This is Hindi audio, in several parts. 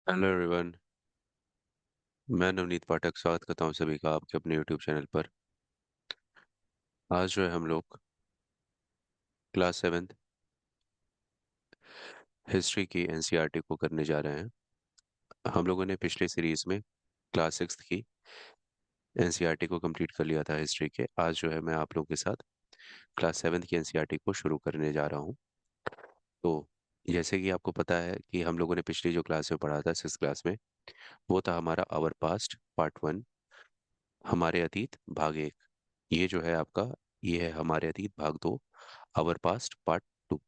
Hello everyone. मैं नवनीत पाठक स्वागत करता हूँ सभी का आपके अपने यूट्यूब चैनल पर। आज जो है हम लोग क्लास सेवेंथ हिस्ट्री की एनसीईआरटी को करने जा रहे हैं। हम लोगों ने पिछले सीरीज में क्लास सिक्स की एनसीईआरटी को कंप्लीट कर लिया था हिस्ट्री के। आज जो है मैं आप लोगों के साथ क्लास सेवेंथ की एनसीईआरटी को शुरू करने जा रहा हूँ। तो जैसे कि आपको पता है कि हम लोगों ने पिछली जो क्लास में पढ़ा था सिक्स क्लास में, वो था हमारा आवर पास्ट पार्ट वन, हमारे अतीत भाग एक। ये जो है आपका, ये है हमारे अतीत भाग दो, आवर पास्ट पार्ट टू।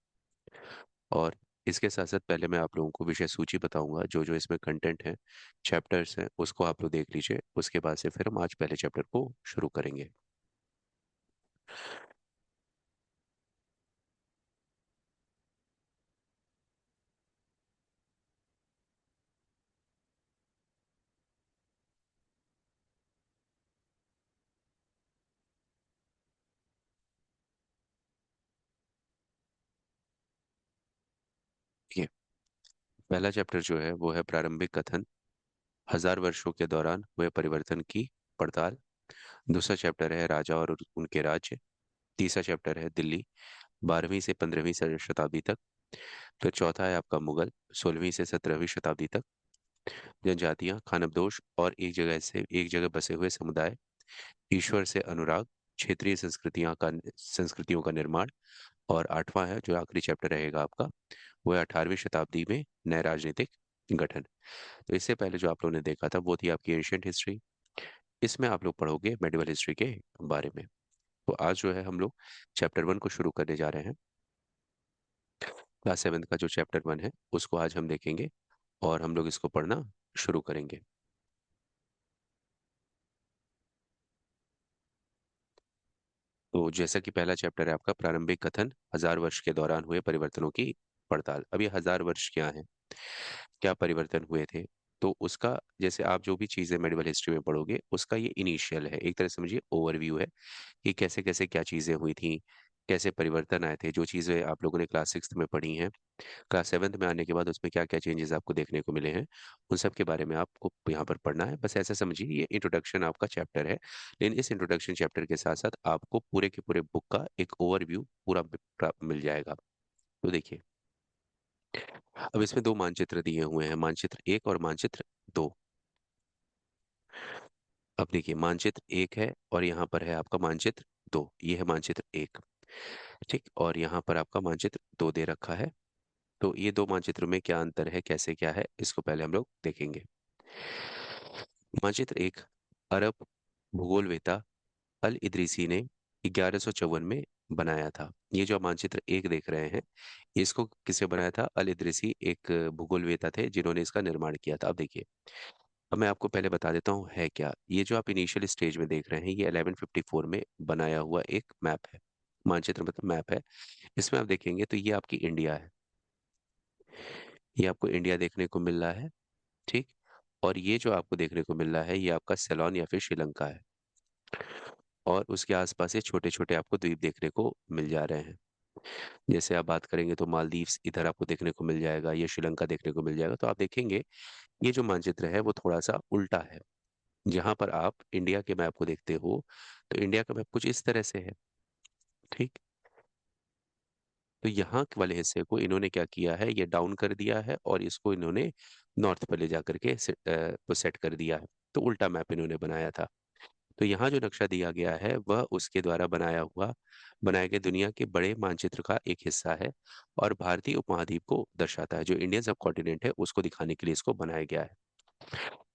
और इसके साथ साथ पहले मैं आप लोगों को विषय सूची बताऊंगा, जो जो इसमें कंटेंट है, चैप्टर्स हैं, उसको आप लोग देख लीजिए। उसके बाद से फिर हम आज पहले चैप्टर को शुरू करेंगे। ये पहला चैप्टर जो है वो है प्रारंभिक कथन, हजार वर्षों के दौरान हुए परिवर्तन की पड़ताल। दूसरा चैप्टर है राजा और उनके राज्य। तीसरा चैप्टर है दिल्ली, 12वीं से 15वीं शताब्दी तक। फिर चौथा है आपका मुगल, 16वीं से 17वीं शताब्दी तक। जनजातियां, खानाबदोश और एक जगह बसे हुए समुदाय। ईश्वर से अनुराग, क्षेत्रीय संस्कृतियों का निर्माण। और आठवां है जो आखिरी चैप्टर रहेगा आपका, वो है 18वीं शताब्दी में नए राजनीतिक गठन। तो इससे पहले जो आप लोगों ने देखा था वो थी आपकी एंशियंट हिस्ट्री। इसमें आप लोग पढ़ोगे मेडिवल हिस्ट्री के बारे में। तो आज जो है हम लोग चैप्टर वन को शुरू करने जा रहे हैं। क्लास सेवन का जो चैप्टर वन है उसको आज हम देखेंगे और हम लोग इसको पढ़ना शुरू करेंगे। तो जैसा कि पहला चैप्टर है आपका प्रारंभिक कथन, हजार वर्ष के दौरान हुए परिवर्तनों की पड़ताल। अब ये हजार वर्ष क्या है, क्या परिवर्तन हुए थे, तो उसका जैसे आप जो भी चीजें मेडिवल हिस्ट्री में पढ़ोगे उसका ये इनिशियल है, एक तरह से समझिए ओवरव्यू है कि कैसे कैसे क्या चीजें हुई थी, कैसे परिवर्तन आए थे। जो चीजें आप लोगों ने क्लास सिक्स में पढ़ी हैं, क्लास सेवन्थ में आने के बाद उसमें क्या क्या चेंजेस आपको देखने को मिले हैं, उन सब के बारे में आपको यहाँ पर पढ़ना है। बस ऐसा समझिए ये इंट्रोडक्शन आपका चैप्टर है, लेकिन इस इंट्रोडक्शन चैप्टर के साथ साथ आपको पूरे के पूरे बुक का एक ओवरव्यू पूरा मिल जाएगा। तो देखिए, अब इसमें दो मानचित्र दिए हुए हैं, मानचित्र एक और मानचित्र दो। अब देखिए मानचित्र एक है और यहाँ पर है आपका मानचित्र दो, ये है मानचित्र एक। ठीक, और यहाँ पर आपका मानचित्र दो दे रखा है। तो ये दो मानचित्र में क्या अंतर है, कैसे क्या है, इसको पहले हम लोग देखेंगे। मानचित्र एक, अरब भूगोलवेत्ता अल इदरीसी ने 1154 में बनाया था। ये जो आप मानचित्र एक देख रहे हैं, इसको किसने बनाया था? अल इदरीसी एक भूगोलवेत्ता थे जिन्होंने इसका निर्माण किया था। अब देखिए, अब मैं आपको पहले बता देता हूँ है क्या। ये जो आप इनिशियल स्टेज में देख रहे हैं, ये 1154 में बनाया हुआ एक मैप है। मानचित्र मतलब मैप है। इसमें आप देखेंगे तो ये आपकी इंडिया है, ये आपको इंडिया देखने को मिल रहा है। ठीक, और ये जो आपको देखने को मिल रहा है ये आपका सेलोन या फिर श्रीलंका है। और उसके आसपास ये छोटे छोटे आपको द्वीप देखने को मिल जा रहे हैं। जैसे आप बात करेंगे तो मालदीव्स इधर आपको देखने को मिल जाएगा, ये श्रीलंका देखने को मिल जाएगा। तो आप देखेंगे ये जो मानचित्र है वो थोड़ा सा उल्टा है। जहां पर आप इंडिया के मैप को देखते हो तो इंडिया का मैप कुछ इस तरह से है। ठीक, तो यहाँ के वाले हिस्से को इन्होंने क्या किया है, ये डाउन कर दिया है और इसको इन्होंने नॉर्थ पे ले जा करके सेट कर दिया है। तो उल्टा मैप इन्होंने बनाया था। तो यहाँ जो नक्शा दिया गया है वह उसके द्वारा बनाए गए दुनिया के बड़े मानचित्र का एक हिस्सा है और भारतीय उपमहाद्वीप को दर्शाता है। जो इंडियन सब कॉन्टिनेंट है उसको दिखाने के लिए इसको बनाया गया है।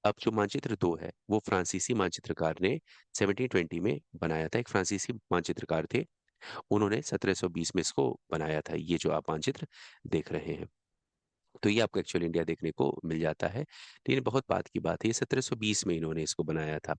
अब जो मानचित्र दो है वो फ्रांसीसी मानचित्रकार ने 1720 में बनाया था। एक फ्रांसीसी मानचित्रकार थे, उन्होंने 1720 में इसको बनाया था, ये जो आप मानचित्र देख रहे हैं। तो ये आपको एक्चुअल इंडिया देखने को मिल जाता है, लेकिन बहुत बात की बात है ये 1720 में इन्होंने इसको बनाया था।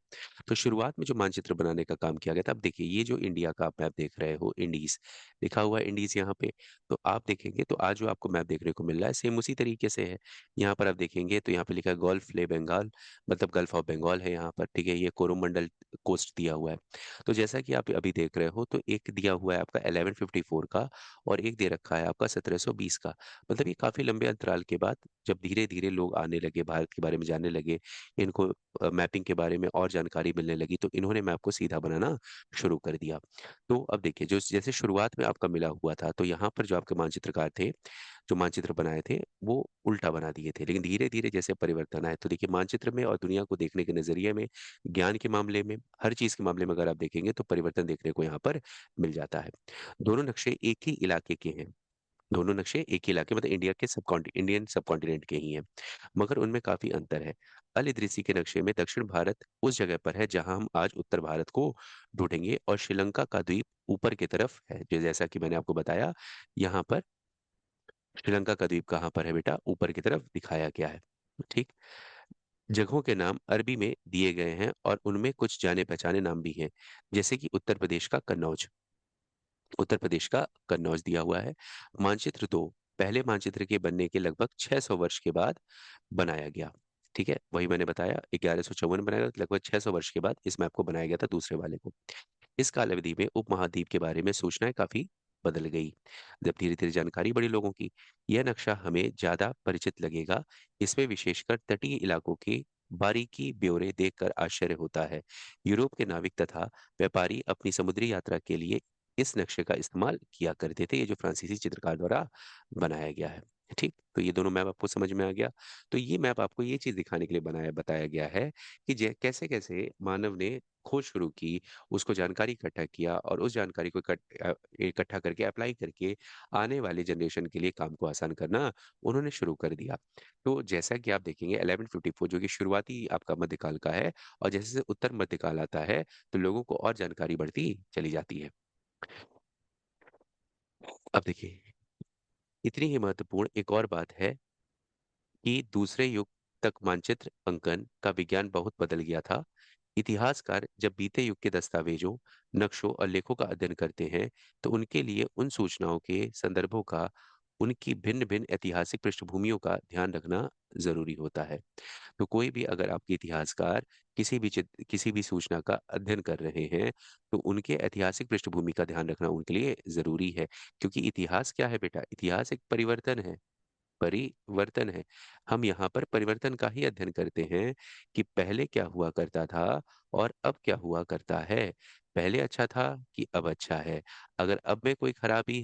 तो शुरुआत में जो मानचित्र बनाने का काम किया गया था, अब देखिए ये जो इंडिया का आप मैप देख रहे हो, इंडीज लिखा हुआ है, इंडीज यहाँ पे। तो आप देखेंगे तो आज जो आपको मैप देखने को मिल रहा है सेम उसी तरीके से है। यहाँ पर आप देखेंगे तो यहाँ पे लिखा है गल्फ ले बंगाल, मतलब गल्फ ऑफ बंगाल है यहाँ पर। ठीक है, ये कोरोमंडल कोस्ट दिया हुआ है। तो जैसा कि आप अभी देख रहे हो तो एक दिया हुआ है आपका 1154 का और एक दे रखा है आपका 1720 का। मतलब ये काफी लंबे अंतराल अंतराल के बाद जब धीरे धीरे लोग आने लगे, भारत के बारे में जानने लगे, इनको मैपिंग के बारे में और जानकारी मिलने लगी, तो इन्होंने मैप को सीधा बनाना शुरू कर दिया। तो अब देखिए, जो जैसे शुरुआत में आपका मिला हुआ था, तो यहाँ पर जो आपके मानचित्रकार थे, जो मानचित्र बनाए थे, वो उल्टा बना दिए थे। लेकिन धीरे धीरे जैसे परिवर्तन आए, तो देखिए मानचित्र में और दुनिया को देखने के नजरिए में, ज्ञान के मामले में, हर चीज के मामले में अगर आप देखेंगे तो परिवर्तन देखने को यहाँ पर मिल जाता है। दोनों नक्शे एक ही इलाके के हैं, दोनों नक्शे एक ही इलाके मतलब इंडिया के इंडियन सब कॉन्टिनेंट के ही हैं, मगर उनमें काफी अंतर है। अल इदरीसी के नक्शे में दक्षिण भारत उस जगह पर है जहां हम आज उत्तर भारत को ढूंढेंगे, और श्रीलंका का द्वीप ऊपर की तरफ है, जो जैसा कि मैंने आपको बताया, यहाँ पर श्रीलंका का द्वीप कहाँ पर है बेटा, ऊपर की तरफ दिखाया गया है। ठीक। जगहों के नाम अरबी में दिए गए हैं और उनमें कुछ जाने पहचाने नाम भी हैं, जैसे कि उत्तर प्रदेश का कन्नौज, उत्तर प्रदेश का कन्नौज दिया हुआ है। मानचित्र 2 पहले मानचित्र के बनने के लगभग 600 वर्ष के बाद बनाया गया। ठीक है, वही मैंने बताया 1154 बनाया गया, लगभग 600 वर्ष के बाद इस मैप को बनाया गया था, दूसरे वाले को। इस काल अवधि में उपमहाद्वीप के बारे में सूचनाएं काफी बदल गई, जब धीरे धीरे जानकारी बढ़ी लोगों की। यह नक्शा हमें ज्यादा परिचित लगेगा, इसमें विशेषकर तटीय इलाकों की बारीकी ब्यौरे देखकर आश्चर्य होता है। यूरोप के नाविक तथा व्यापारी अपनी समुद्री यात्रा के लिए इस नक्शे का इस्तेमाल किया करते थे, ये जो फ्रांसीसी चित्रकार द्वारा बनाया गया है। ठीक, तो ये दोनों मैप आपको समझ में आ गया। तो ये मैप आपको ये चीज दिखाने के लिए बनाया बताया गया है कि कैसे कैसे मानव ने खोज शुरू की, उसको जानकारी इकट्ठा किया, और उस जानकारी को इकट्ठा करके अप्लाई करके आने वाले जनरेशन के लिए काम को आसान करना उन्होंने शुरू कर दिया। तो जैसा कि आप देखेंगे 1154 जो कि शुरुआती आपका मध्यकाल का है, और जैसे जैसे उत्तर मध्यकाल आता है तो लोगों को और जानकारी बढ़ती चली जाती है। अब देखिए, इतनी ही महत्वपूर्ण एक और बात है कि दूसरे युग तक मानचित्र अंकन का विज्ञान बहुत बदल गया था। इतिहासकार जब बीते युग के दस्तावेजों, नक्शों और लेखों का अध्ययन करते हैं, तो उनके लिए उन सूचनाओं के संदर्भों का, उनकी भिन्न भिन्न ऐतिहासिक पृष्ठभूमियों का ध्यान रखना जरूरी होता है। तो कोई भी अगर आपके इतिहासकार किसी भी सूचना का अध्ययन कर रहे हैं, तो उनके ऐतिहासिक पृष्ठभूमि का ध्यान रखना उनके लिए जरूरी है। क्योंकि इतिहास क्या है बेटा, इतिहास एक परिवर्तन है, परिवर्तन है। हम यहाँ पर परिवर्तन का ही अध्ययन करते हैं कि पहले क्या हुआ करता था और अब क्या हुआ करता है। पहले अच्छा था कि अब अच्छा है। अगर अब में कोई खराबी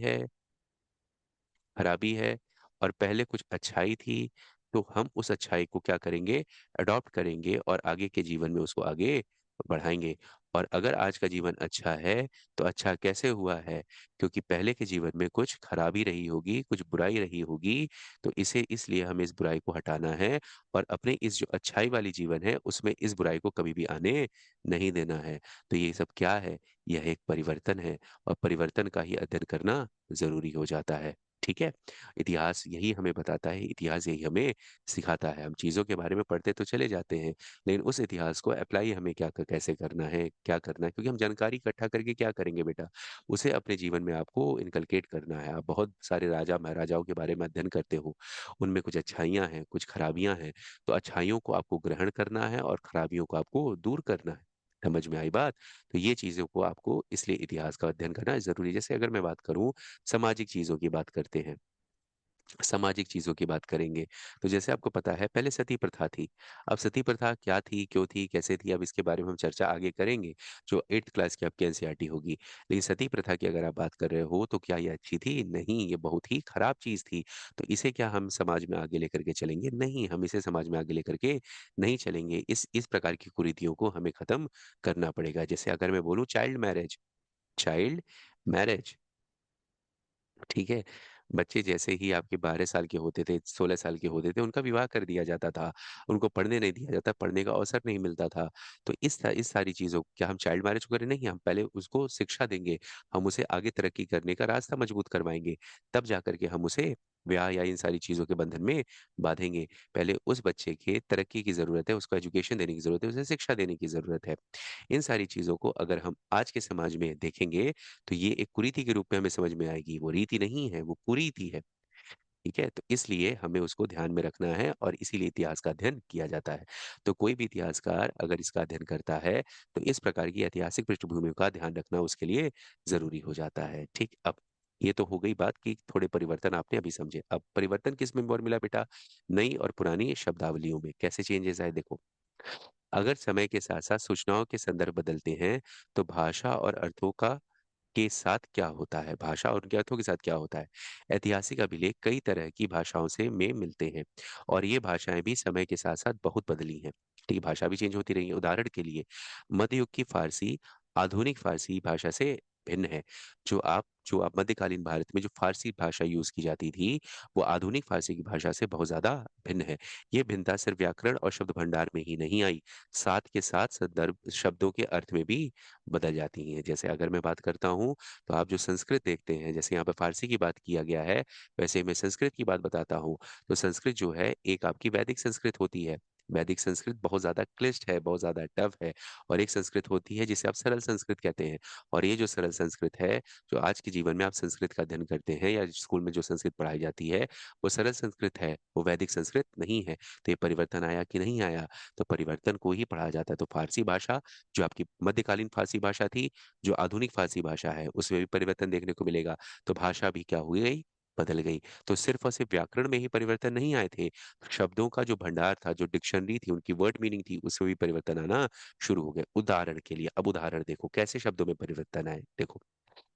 है और पहले कुछ अच्छाई थी, तो हम उस अच्छाई को क्या करेंगे, अडॉप्ट करेंगे और आगे के जीवन में उसको आगे बढ़ाएंगे। और अगर आज का जीवन अच्छा है, तो अच्छा कैसे हुआ है, क्योंकि पहले के जीवन में कुछ खराबी रही होगी, कुछ बुराई रही होगी, तो इसे इसलिए हमें इस बुराई को हटाना है, और अपने इस जो अच्छाई वाली जीवन है उसमें इस बुराई को कभी भी आने नहीं देना है। तो ये सब क्या है, यह एक परिवर्तन है, और परिवर्तन का ही अध्ययन करना जरूरी हो जाता है। ठीक है, इतिहास यही हमें बताता है, इतिहास यही हमें सिखाता है। हम चीजों के बारे में पढ़ते तो चले जाते हैं, लेकिन उस इतिहास को अप्लाई हमें कैसे करना है, क्या करना है, क्योंकि हम जानकारी इकट्ठा करके क्या करेंगे बेटा, उसे अपने जीवन में आपको इनकलकेट करना है। आप बहुत सारे राजा महाराजाओं के बारे में अध्ययन करते हो, उनमें कुछ अच्छाइयाँ हैं, कुछ खराबियां हैं, तो अच्छाइयों को आपको ग्रहण करना है और खराबियों को आपको दूर करना है। समझ में आई बात? तो ये चीजों को आपको इसलिए इतिहास का अध्ययन करना जरूरी है। जैसे अगर मैं बात करूं, सामाजिक चीजों की बात करते हैं, सामाजिक चीजों की बात करेंगे, तो जैसे आपको पता है पहले सती प्रथा थी। अब सती प्रथा क्या थी, क्यों थी, कैसे थी, अब इसके बारे में हम चर्चा आगे करेंगे, जो 8th क्लास की आपकी एनसीईआरटी होगी। लेकिन सती प्रथा की अगर आप बात कर रहे हो, तो क्या ये अच्छी थी? नहीं, ये बहुत ही खराब चीज थी। तो इसे क्या हम समाज में आगे लेकर के चलेंगे? नहीं, हम इसे समाज में आगे लेकर के नहीं चलेंगे। इस प्रकार की कुरीतियों को हमें खत्म करना पड़ेगा। जैसे अगर मैं बोलूं चाइल्ड मैरिज, ठीक है, बच्चे जैसे ही आपके 12 साल के होते थे, 16 साल के होते थे, उनका विवाह कर दिया जाता था, उनको पढ़ने नहीं दिया जाता, पढ़ने का अवसर नहीं मिलता था। तो इस सारी चीजों क्या हम चाइल्ड मैरिज को करें? नहीं, हम पहले उसको शिक्षा देंगे, हम उसे आगे तरक्की करने का रास्ता मजबूत करवाएंगे, तब जाकर के हम उसे ब्याह या इन सारी चीजों के बंधन में बांधेंगे। पहले उस बच्चे के तरक्की की जरूरत है, उसको एजुकेशन देने की जरूरत है, उसे शिक्षा देने की जरूरत है। इन सारी चीजों को अगर हम आज के समाज में देखेंगे, तो ये एक कुरीति के रूप में हमें समझ में आएगी। वो रीति नहीं है, वो कुरीति है। ठीक है, तो इसलिए हमें उसको ध्यान में रखना है, और इसीलिए इतिहास का अध्ययन किया जाता है। तो कोई भी इतिहासकार अगर इसका अध्ययन करता है, तो इस प्रकार की ऐतिहासिक पृष्ठभूमि का ध्यान रखना उसके लिए जरूरी हो जाता है। ठीक, अब ये तो हो गई बात कि थोड़े परिवर्तन आपने अभी समझे। अब परिवर्तन किस में और मिला बेटा? नई और पुरानी शब्दावलियों में। कैसे चेंजेस आए देखो। अगर समय के साथ साथ सूचनाओं के संदर्भ बदलते हैं, तो भाषा और अर्थों का के साथ क्या होता है, भाषा और उनके अर्थों के साथ क्या होता है। ऐतिहासिक अभिलेख कई तरह की भाषाओं से में मिलते हैं, और ये भाषाएं भी समय के साथ साथ बहुत बदली हैं। ठीक है, भाषा भी चेंज होती रही है। उदाहरण के लिए मध्य युग की फारसी आधुनिक फारसी भाषा से भिन्न है। जो आप मध्यकालीन भारत में जो फारसी भाषा यूज की जाती थी, वो आधुनिक फारसी की भाषा से बहुत ज्यादा भिन्न है। ये भिन्नता सिर्फ व्याकरण और शब्द भंडार में ही नहीं आई, साथ के साथ संदर्भ शब्दों के अर्थ में भी बदल जाती हैं। जैसे अगर मैं बात करता हूँ, तो आप जो संस्कृत देखते हैं, जैसे यहाँ पे फारसी की बात किया गया है, वैसे मैं संस्कृत की बात बताता हूँ। तो संस्कृत जो है, एक आपकी वैदिक संस्कृत होती है। वैदिक संस्कृत बहुत ज्यादा क्लिष्ट है, बहुत ज्यादा टफ है। और एक संस्कृत होती है जिसे आप सरल संस्कृत कहते हैं। और ये जो सरल संस्कृत है, जो आज के जीवन में आप संस्कृत का अध्ययन करते हैं या स्कूल में जो संस्कृत पढ़ाई जाती है, वो सरल संस्कृत है, वो वैदिक संस्कृत नहीं है। तो ये परिवर्तन आया कि नहीं आया? तो परिवर्तन को ही पढ़ा जाता है। तो फारसी भाषा, जो आपकी मध्यकालीन फारसी भाषा थी, जो आधुनिक फारसी भाषा है, उसमें भी परिवर्तन देखने को मिलेगा। तो भाषा भी क्या हुई गई? बदल गई। तो सिर्फ और सिर्फ व्याकरण में ही परिवर्तन नहीं आए थे, शब्दों का जो भंडार था, जो डिक्शनरी थी, उनकी वर्ड मीनिंग थी, उसमें भी परिवर्तन आना शुरू हो गए। उदाहरण के लिए, अब उदाहरण देखो कैसे शब्दों में परिवर्तन आए। देखो,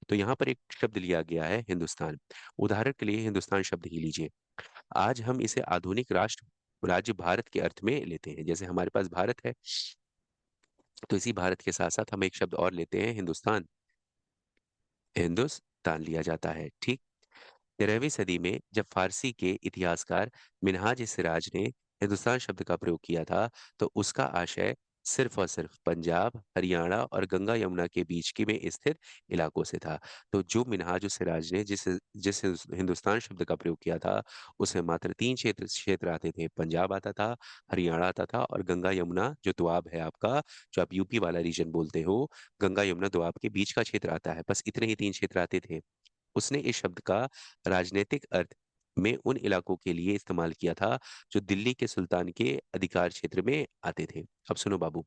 तो यहाँ पर एक शब्द लिया गया है हिंदुस्तान। उदाहरण के लिए हिंदुस्तान शब्द ही लीजिए। आज हम इसे आधुनिक राष्ट्र राज्य भारत के अर्थ में लेते हैं। जैसे हमारे पास भारत है, तो इसी भारत के साथ साथ हम एक शब्द और लेते हैं, हिंदुस्तान। हिंदुस्तान लिया जाता है, ठीक। 13वीं सदी में जब फारसी के इतिहासकार मिनहाज सिराज ने हिंदुस्तान शब्द का प्रयोग किया था, तो उसका आशय सिर्फ और सिर्फ पंजाब, हरियाणा और गंगा यमुना के बीच की में स्थित इलाकों से था। तो जो मिनहाज सिराज ने जिस जिस हिंदुस्तान शब्द का प्रयोग किया था, उसमें मात्र तीन क्षेत्र क्षेत्र आते थे। पंजाब आता था, हरियाणा आता था, और गंगा यमुना जो दोआब है आपका, जो आप यूपी वाला रीजन बोलते हो, गंगा यमुना दोआब के बीच का क्षेत्र आता है। बस इतने ही तीन क्षेत्र आते थे। उसने इस शब्द का राजनीतिक अर्थ में उन इलाकों के लिए इस्तेमाल किया था जो दिल्ली के सुल्तान के अधिकार क्षेत्र में आते थे। अब सुनो बाबू,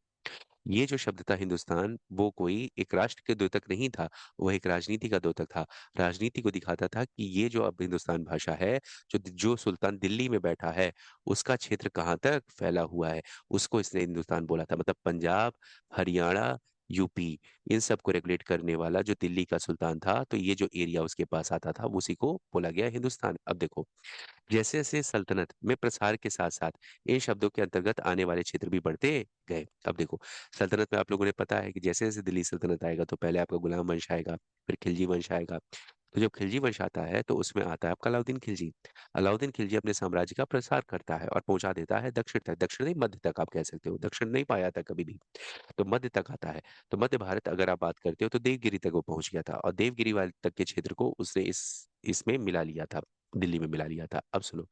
ये जो शब्द था हिंदुस्तान, वो कोई एक राष्ट्र के द्योतक नहीं था, वो एक राजनीति का द्योतक था। राजनीति को दिखाता था कि ये जो अब हिंदुस्तान भाषा है, जो जो सुल्तान दिल्ली में बैठा है, उसका क्षेत्र कहाँ तक फैला हुआ है, उसको इसने हिंदुस्तान बोला था। मतलब पंजाब, हरियाणा, यूपी, इन सब को रेगुलेट करने वाला जो दिल्ली का सुल्तान था, तो ये जो एरिया उसके पास आता था, उसी को बोला गया हिंदुस्तान। अब देखो, जैसे जैसे सल्तनत में प्रसार के साथ साथ इन शब्दों के अंतर्गत आने वाले क्षेत्र भी बढ़ते गए। अब देखो, सल्तनत में आप लोगों ने पता है कि जैसे जैसे दिल्ली सल्तनत आएगा, तो पहले आपका गुलाम वंश आएगा, फिर खिलजी वंश आएगा। तो जब खिलजी वंश आता है, तो उसमें आता है आपका अलाउद्दीन खिलजी। अलाउद्दीन खिलजी अपने साम्राज्य का प्रसार करता है और पहुंचा देता है दक्षिण तक। दक्षिण नहीं, मध्य तक आप कह सकते हो, दक्षिण नहीं पाया था कभी भी, तो मध्य तक आता है। तो मध्य भारत अगर आप बात करते हो, तो देवगिरी तक वो पहुंच गया था, और देवगिरी वाले तक के क्षेत्र को उसने इस इसमें मिला लिया था, दिल्ली में मिला लिया था। अब सुनो,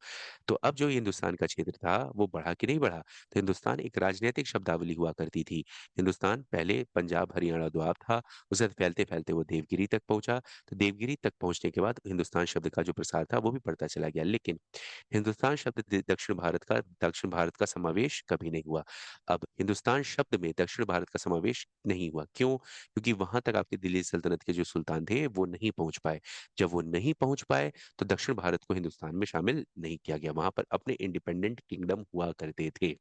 तो अब जो हिंदुस्तान का क्षेत्र था, वो बढ़ा कि नहीं बढ़ा? तो हिंदुस्तान एक राजनीतिक शब्दावली हुआ करती थी। हिंदुस्तान पहले पंजाब, हरियाणा दोआब था, उसे फैलते फैलते वो देवगिरी तक पहुंचा। तो देवगिरी तक पहुंचने के बाद हिंदुस्तान शब्द का जो प्रसार था, वो भी बढ़ता चला गया। लेकिन हिंदुस्तान शब्द दक्षिण भारत का समावेश कभी नहीं हुआ। अब हिंदुस्तान शब्द में दक्षिण भारत का समावेश नहीं हुआ, क्यों? क्योंकि वहां तक आपके दिल्ली सल्तनत के जो सुल्तान थे, वो नहीं पहुंच पाए। जब वो नहीं पहुंच पाए, तो दक्षिण भारत को हिंदुस्तान में शामिल नहीं किया गया। वहां पर अपने इंडिपेंडेंट किंगडम हुआ करते थे।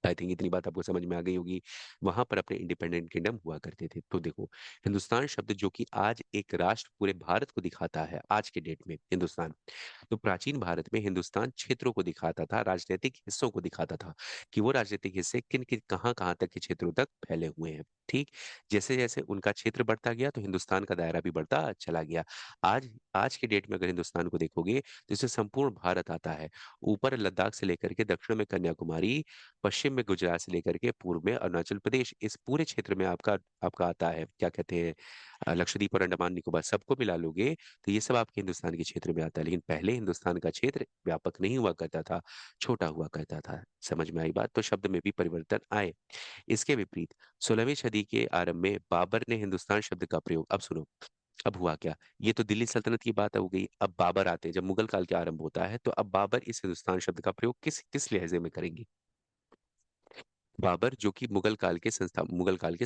आई थिंक इतनी बात आपको समझ में आ गई होगी। वहां पर अपने इंडिपेंडेंट किंगडम हुआ करते थे। तो देखो, हिंदुस्तान शब्द जो कि आज एक राष्ट्र पूरे भारत को दिखाता है, आज के डेट में हिंदुस्तान, तो प्राचीन भारत में हिंदुस्तान क्षेत्रों को दिखाता था, राजनीतिक हिस्सों को दिखाता था, कि वो राजनीतिक हिस्से किन किन कहाँ कहाँ तक के क्षेत्रों तक फैले हुए हैं। ठीक, जैसे जैसे उनका क्षेत्र बढ़ता गया, तो हिंदुस्तान का दायरा भी बढ़ता चला गया। आज आज के डेट में अगर हिंदुस्तान को देखोगे, तो इसमें संपूर्ण भारत आता है। ऊपर लद्दाख से लेकर के दक्षिण में कन्याकुमारी, पश्चिम में गुजरात से लेकर के पूर्व में अरुणाचल प्रदेश, इस पूरे क्षेत्र में आपका आपका आता है, क्या कहते हैं, लक्षद्वीप और अंडमान निकोबार, सबको मिला लोगे, तो ये सब आपके हिंदुस्तान के क्षेत्र में आता है। लेकिन पहले हिंदुस्तान का क्षेत्र व्यापक नहीं हुआ करता था, छोटा हुआ करता था। समझ में आई बात? तो शब्द में भी परिवर्तन आए। इसके विपरीत 16वीं सदी के आरंभ में बाबर ने हिंदुस्तान शब्द का प्रयोग, अब सुनो, अब हुआ क्या? ये तो दिल्ली सल्तनत की बात हो गई। अब बाबर आते हैं, जब मुगल काल के आरंभ होता है, तो अब बाबर इस हिंदुस्तान शब्द का प्रयोग किस किस लहजे में करेंगे? बाबर जो कि मुगल काल के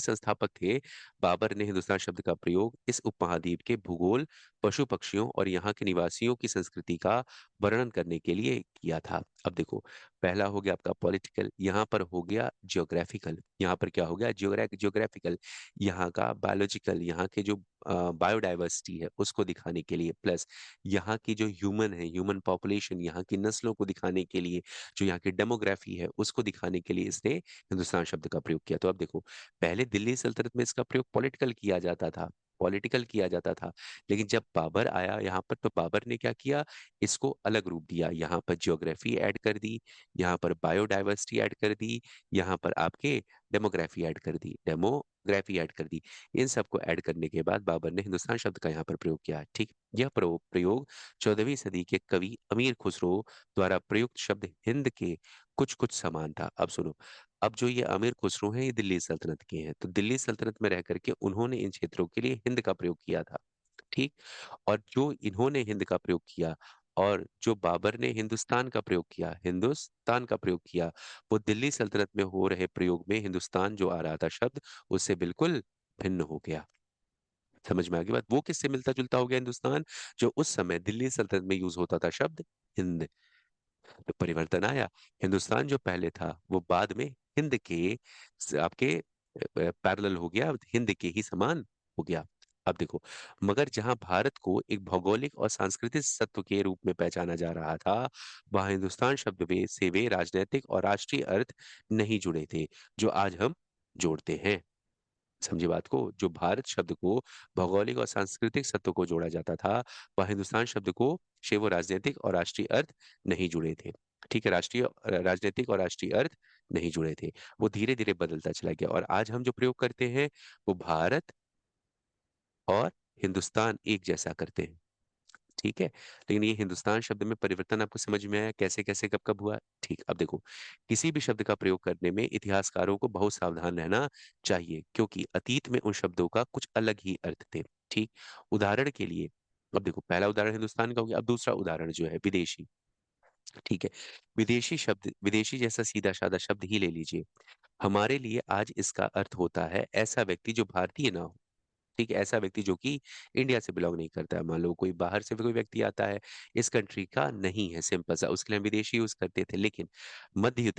संस्थापक थे। बाबर ने हिंदुस्तान शब्द का प्रयोग इस उपमहाद्वीप के भूगोल, पशु पक्षियों और यहाँ के निवासियों की संस्कृति का वर्णन करने के लिए किया था। अब देखो, पहला हो गया आपका पॉलिटिकल, यहाँ पर हो गया जियोग्राफिकल, यहाँ पर क्या हो गया जियोग्राफिकल, यहाँ का बायोलॉजिकल, यहाँ के जो बायोडाइवर्सिटी है उसको दिखाने के लिए, प्लस यहाँ की जो ह्यूमन पॉपुलेशन, यहाँ की नस्लों को दिखाने के लिए, जो यहाँ की डेमोग्राफी है उसको दिखाने के लिए इसने हिंदुस्तान शब्द का प्रयोग किया। तो अब देखो, पहले दिल्ली सल्तनत में इसका प्रयोग पॉलिटिकल किया जाता था, लेकिन जब बाबर आया यहाँ पर तो बाबर ने क्या किया, इसको अलग रूप दिया। यहाँ पर ज्योग्राफी ऐड कर दी, यहाँ पर बायोडाइवर्सिटी ऐड कर दी, यहाँ पर आपके डेमोग्राफी ऐड कर दी। इन सबको ऐड करने के बाद बाबर ने हिंदुस्तान शब्द का यहाँ पर प्रयोग किया। ठीक, यह प्रयोग 14वीं सदी के कवि अमीर खुसरो द्वारा प्रयुक्त शब्द हिंद के कुछ कुछ समान था। अब सुनो, अब जो ये आमिर खुसरो हैं ये दिल्ली सल्तनत के हैं, तो दिल्ली सल्तनत में रह करके उन्होंने इन क्षेत्रों के लिए हिंद का प्रयोग किया था। ठीक, और जो इन्होंने हिंद का प्रयोग किया और जो बाबर ने हिंदुस्तान का प्रयोग किया, वो दिल्ली सल्तनत में हो रहे प्रयोग में हिंदुस्तान जो आ रहा था शब्द, उससे बिल्कुल भिन्न हो गया। समझ में आ गई बात? वो किससे मिलता जुलता हो गया हिंदुस्तान? जो उस समय दिल्ली सल्तनत में यूज होता था शब्द हिंद, तो परिवर्तन आया। हिंदुस्तान जो पहले था वो बाद में हिंद के आपके पैरेलल हो गया, हिंद के ही समान हो गया। अब देखो, मगर जहां भारत को एक भौगोलिक और सांस्कृतिक सत्व के रूप में पहचाना जा रहा था, वहां हिंदुस्तान शब्द में से वे राजनीतिक और राष्ट्रीय अर्थ नहीं जुड़े थे जो आज हम जोड़ते हैं। समझी बात को? जो भारत शब्द को भौगोलिक और सांस्कृतिक सत्व को जोड़ा जाता था, वह हिंदुस्तान शब्द को से वो राजनीतिक और राष्ट्रीय अर्थ नहीं जुड़े थे। ठीक है, राजनीतिक और राष्ट्रीय अर्थ नहीं जुड़े थे। वो धीरे धीरे बदलता चला गया और आज हम जो प्रयोग करते हैं वो भारत और हिंदुस्तान एक जैसा करते हैं। ठीक है, लेकिन ये हिंदुस्तान शब्द में परिवर्तन आपको समझ में आया कैसे कैसे कब कब हुआ? ठीक, अब देखो, किसी भी शब्द का प्रयोग करने में इतिहासकारों को बहुत सावधान रहना चाहिए, क्योंकि अतीत में उन शब्दों का कुछ अलग ही अर्थ थे। ठीक, उदाहरण के लिए, अब देखो, पहला उदाहरण हिंदुस्तान का हो गया, अब दूसरा उदाहरण जो है विदेशी। ठीक है, विदेशी जैसा सीधा साधा शब्द ही ले लीजिए। हमारे लिए आज इसका अर्थ होता है ऐसा व्यक्ति जो भारतीय ना हो। ठीक है, ऐसा व्यक्ति जो कि इंडिया से बिलोंग नहीं करता है। मान लो कोई बाहर से भी कोई व्यक्ति आता है, इस कंट्री का नहीं है, सिंपल सा, उसके लिए हम विदेशी यूज करते थे। लेकिन मध्य